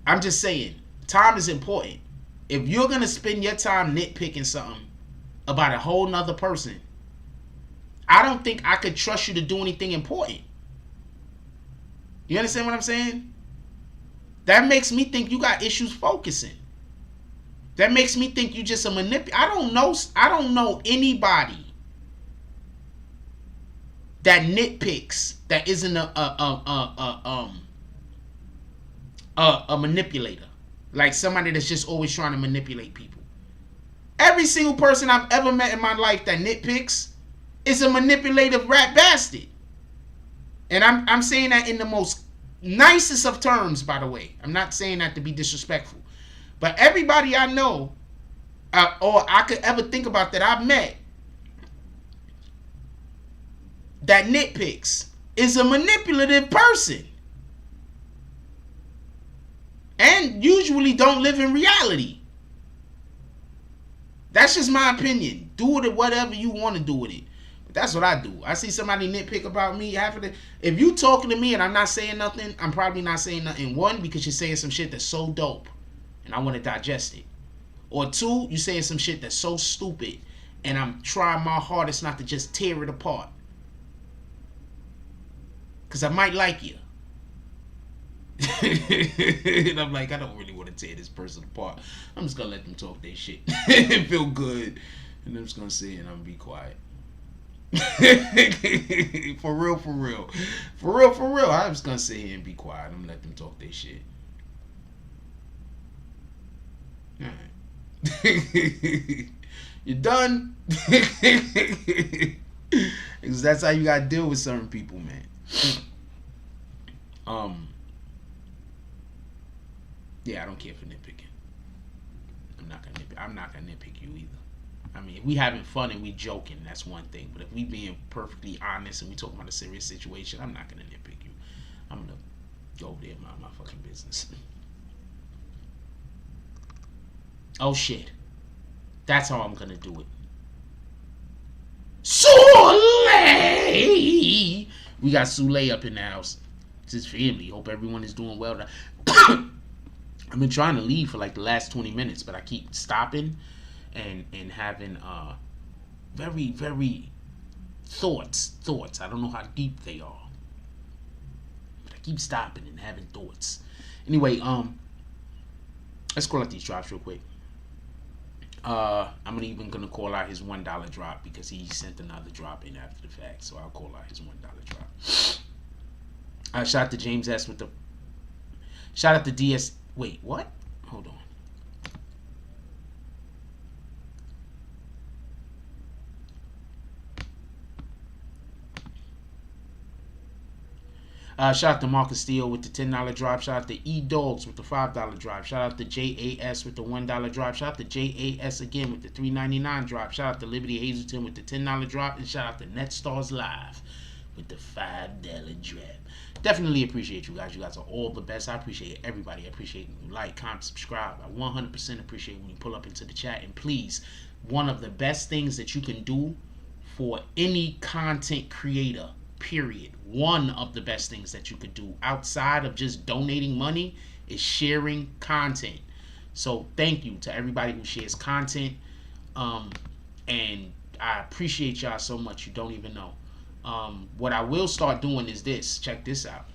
I'm just saying, time is important. If you're going to spend your time nitpicking something about a whole nother person, I don't think I could trust you to do anything important. You understand what I'm saying? That makes me think you got issues focusing. That makes me think you just a manipulator. I don't know anybody that nitpicks that isn't a manipulator. Like somebody that's just always trying to manipulate people. Every single person I've ever met in my life that nitpicks is a manipulative rat bastard. And I'm saying that in the most nicest of terms, by the way. I'm not saying that to be disrespectful. But everybody I know, or I could ever think about that I've met, that nitpicks is a manipulative person. And usually don't live in reality. That's just my opinion. Do with it whatever you want to do with it. But that's what I do. I see somebody nitpick about me. If you talking to me and I'm not saying nothing, I'm probably not saying nothing. One, because you're saying some shit that's so dope and I want to digest it. Or two, you saying some shit that's so stupid and I'm trying my hardest not to just tear it apart. Because I might like you. And I'm like, I don't really want to tear this person apart. I'm just going to let them talk their shit and feel good. And I'm just going to sit here and I'm going to be quiet. For real. I'm just going to sit here and be quiet. I'm going to let them talk their shit. Alright. You done? Because that's how you got to deal with certain people, man. Yeah, I don't care for nitpicking. I'm not gonna nitpick you either. I mean, if we having fun and we joking, that's one thing. But if we being perfectly honest and we talking about a serious situation, I'm not gonna nitpick you. I'm gonna go over there and mind my fucking business. Oh shit. That's how I'm gonna do it. Soleil! We got Soleil up in the house. It's his family. Hope everyone is doing well. I've been trying to leave for like the last 20 minutes, but I keep stopping and having very, very thoughts. I don't know how deep they are, but I keep stopping and having thoughts. Anyway, let's call out these drops real quick. I'm even gonna call out his $1 drop because he sent another drop in after the fact, so I'll call out his $1 drop. Shout out to James S with the. Shout out to DS. Wait, what? Hold on. Shout out to Marcus Steele with the $10 drop. Shout out to E-Dogs with the $5 drop. Shout out to JAS with the $1 drop. Shout out to JAS again with the $3.99 drop. Shout out to Liberty Hazelton with the $10 drop. And shout out to NetStars Live with the $5 drop. Definitely appreciate you guys. You guys are all the best. I appreciate everybody. I appreciate when you like, comment, subscribe. I 100% appreciate when you pull up into the chat. And please, one of the best things that you can do for any content creator, period, one of the best things that you could do outside of just donating money is sharing content. So thank you to everybody who shares content. And I appreciate y'all so much. You don't even know. What I will start doing is this. Check this out.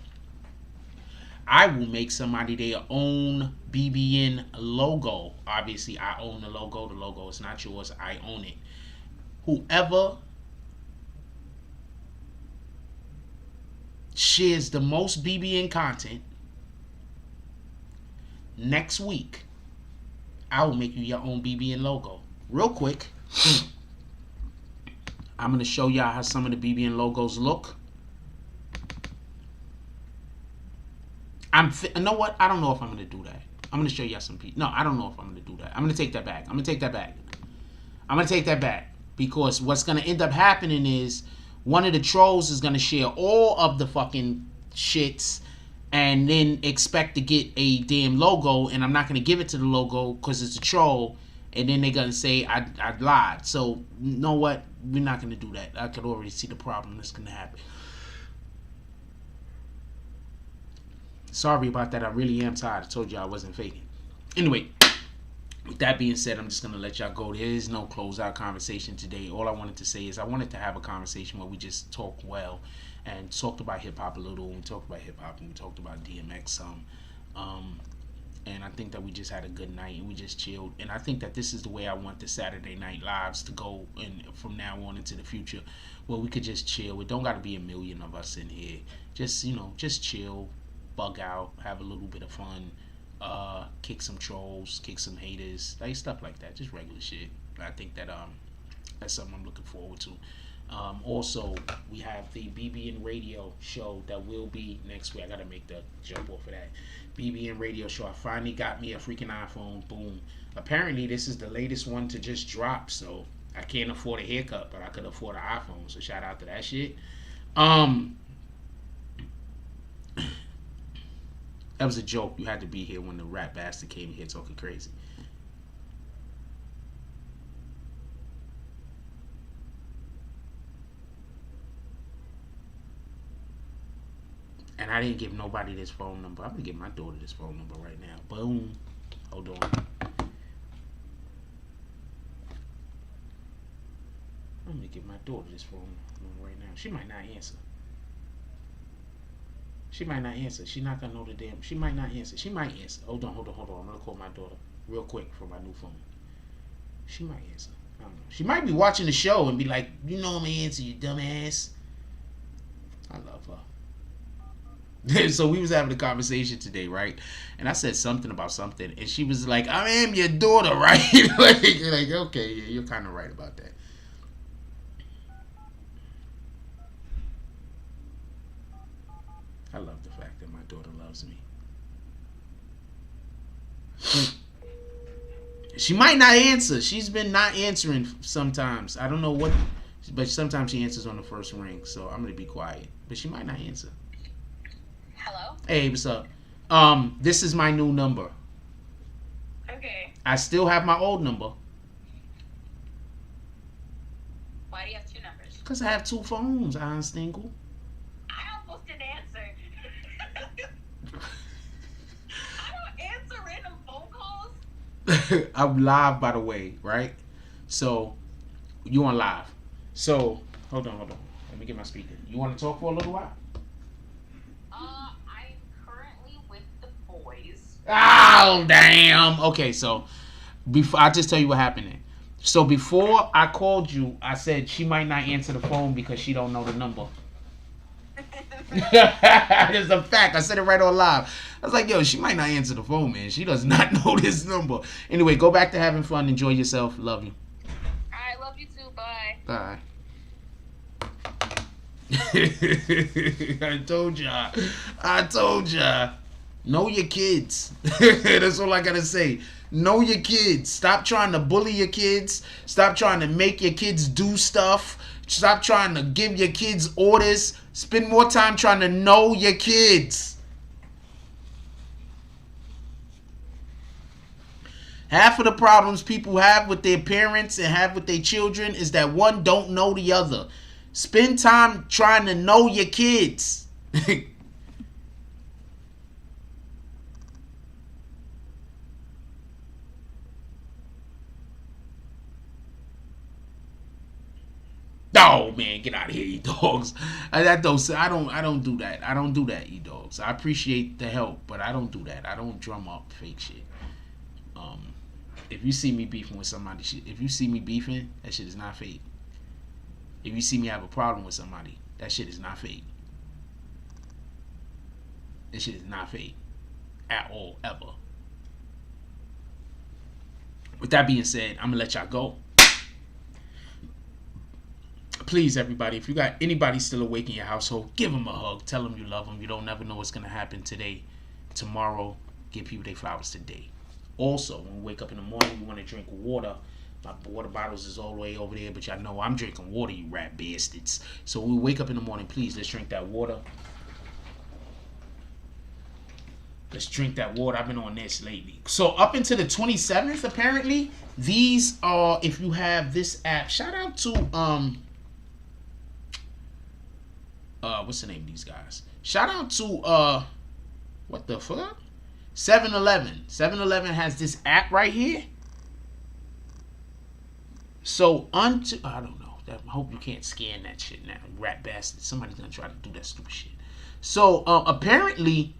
I will make somebody their own BBN logo. Obviously, I own the logo. The logo is not yours. I own it. Whoever shares the most BBN content next week, I will make you your own BBN logo. Real quick, I'm going to show y'all how some of the BBN logos look. You know what? I don't know if I'm going to do that. I'm going to show y'all some people. No, I don't know if I'm going to do that. I'm going to take that back. I'm going to take that back. Because what's going to end up happening is one of the trolls is going to share all of the fucking shits and then expect to get a damn logo, and I'm not going to give it to the logo because it's a troll, and then they're going to say I lied. So, you know what? We're not going to do that. I could already see the problem that's going to happen. Sorry about that. I really am tired. I told you I wasn't faking. Anyway, with that being said, I'm just going to let y'all go. There is no closeout conversation today. All I wanted to say is I wanted to have a conversation where we just talk well and talked about hip-hop a little. We talked about hip-hop and we talked about DMX some. And I think that we just had a good night and we just chilled. And I think that this is the way I want the Saturday Night Lives to go and from now on into the future, where we could just chill. It don't got to be a million of us in here. Just, just chill, bug out, have a little bit of fun, kick some trolls, kick some haters, like stuff like that. Just regular shit. I think that that's something I'm looking forward to. Also, we have the BBN radio show that will be next week. I gotta make the jump off of that. BBN radio show. I finally got me a freaking iPhone. Boom. Apparently, this is the latest one to just drop, so I can't afford a haircut, but I could afford an iPhone. So shout out to that shit. That was a joke. You had to be here when the rat bastard came here talking crazy. And I didn't give nobody this phone number. I'm going to give my daughter this phone number right now. Boom. Hold on. I'm going to give my daughter this phone number right now. She might not answer. She might not answer. She's not going to know the damn. She might not answer. She might answer. Hold on. I'm going to call my daughter real quick from my new phone. She might answer. I don't know. She might be watching the show and be like, you know I'm going to answer, you dumbass. I love her. So we was having a conversation today, right? And I said something about something, and she was like, I am your daughter, right? like, okay, yeah, you're kind of right about that. I love the fact that my daughter loves me. She might not answer. She's been not answering sometimes. I don't know what, but sometimes she answers on the first ring, so I'm going to be quiet. But she might not answer. Hello? Hey, what's up? This is my new number. Okay. I still have my old number. Why do you have two numbers? Because I have two phones, Einstein. I almost didn't answer. I don't answer random phone calls. I'm live, by the way, right? So, you on live. So, hold on. Let me get my speaker. You want to talk for a little while? I'm currently with the boys. Oh, damn. Okay, so I'll just tell you what happened then. So before I called you, I said she might not answer the phone because she don't know the number. It's a fact. I said it right on live. I was like, yo, she might not answer the phone, man. She does not know this number. Anyway, go back to having fun. Enjoy yourself. Love you. I love you too. Bye. Bye. I told ya. Know your kids. That's all I gotta say. Know your kids. Stop trying to bully your kids. Stop trying to make your kids do stuff. Stop trying to give your kids orders. Spend more time trying to know your kids. Half of the problems people have with their parents and have with their children is that one don't know the other. Spend time trying to know your kids. No, man, get out of here, you dogs. I don't do that. I don't do that, you dogs. I appreciate the help, but I don't do that. I don't drum up fake shit. If you see me beefing with somebody, if you see me beefing, that shit is not fake. If you see me have a problem with somebody, that shit is not fake. That shit is not fake at all, ever. With that being said, I'm gonna let y'all go. Please, everybody, if you got anybody still awake in your household, give them a hug. Tell them you love them. You don't never know what's gonna happen today, tomorrow. Give people their flowers today. Also, when we wake up in the morning, we want to drink water. My water bottles is all the way over there, but y'all know I'm drinking water, you rat bastards. So when we wake up in the morning, please, let's drink that water. Let's drink that water. I've been on this lately. So up until the 27th, apparently, these are, if you have this app, shout out to, what's the name of these guys? Shout out to, what the fuck? 7-Eleven. 7-Eleven has this app right here. So I don't know. I hope you can't scan that shit now, rat bastard. Somebody's gonna try to do that stupid shit. So apparently,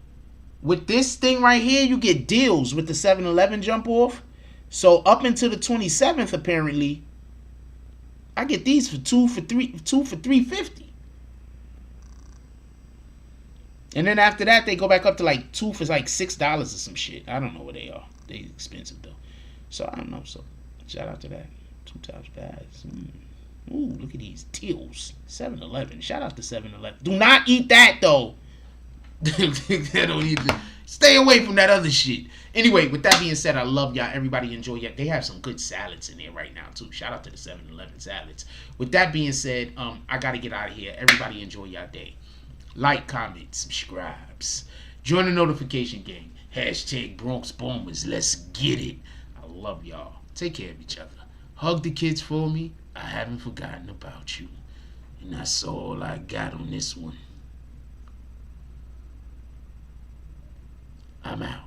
with this thing right here, you get deals with the 7-Eleven jump off. So up until the 27th, apparently, I get these for two for $3.50. And then after that, they go back up to like two for like $6 or some shit. I don't know what they are. They expensive though. So I don't know. So shout out to that. 2 times bags. Ooh, look at these deals. 7-Eleven. Shout out to 7-Eleven. Do not eat that though. They don't even stay away from that other shit. Anyway, with that being said, I love y'all. Everybody enjoy y'all. They have some good salads in there right now too. Shout out to the 7-Eleven salads. With that being said, I gotta get out of here. Everybody enjoy y'all day. Like, comment, subscribes. Join the notification gang. Hashtag Bronx Bombers. Let's get it. I love y'all. Take care of each other. Hug the kids for me. I haven't forgotten about you. And that's all I got on this one. I'm out.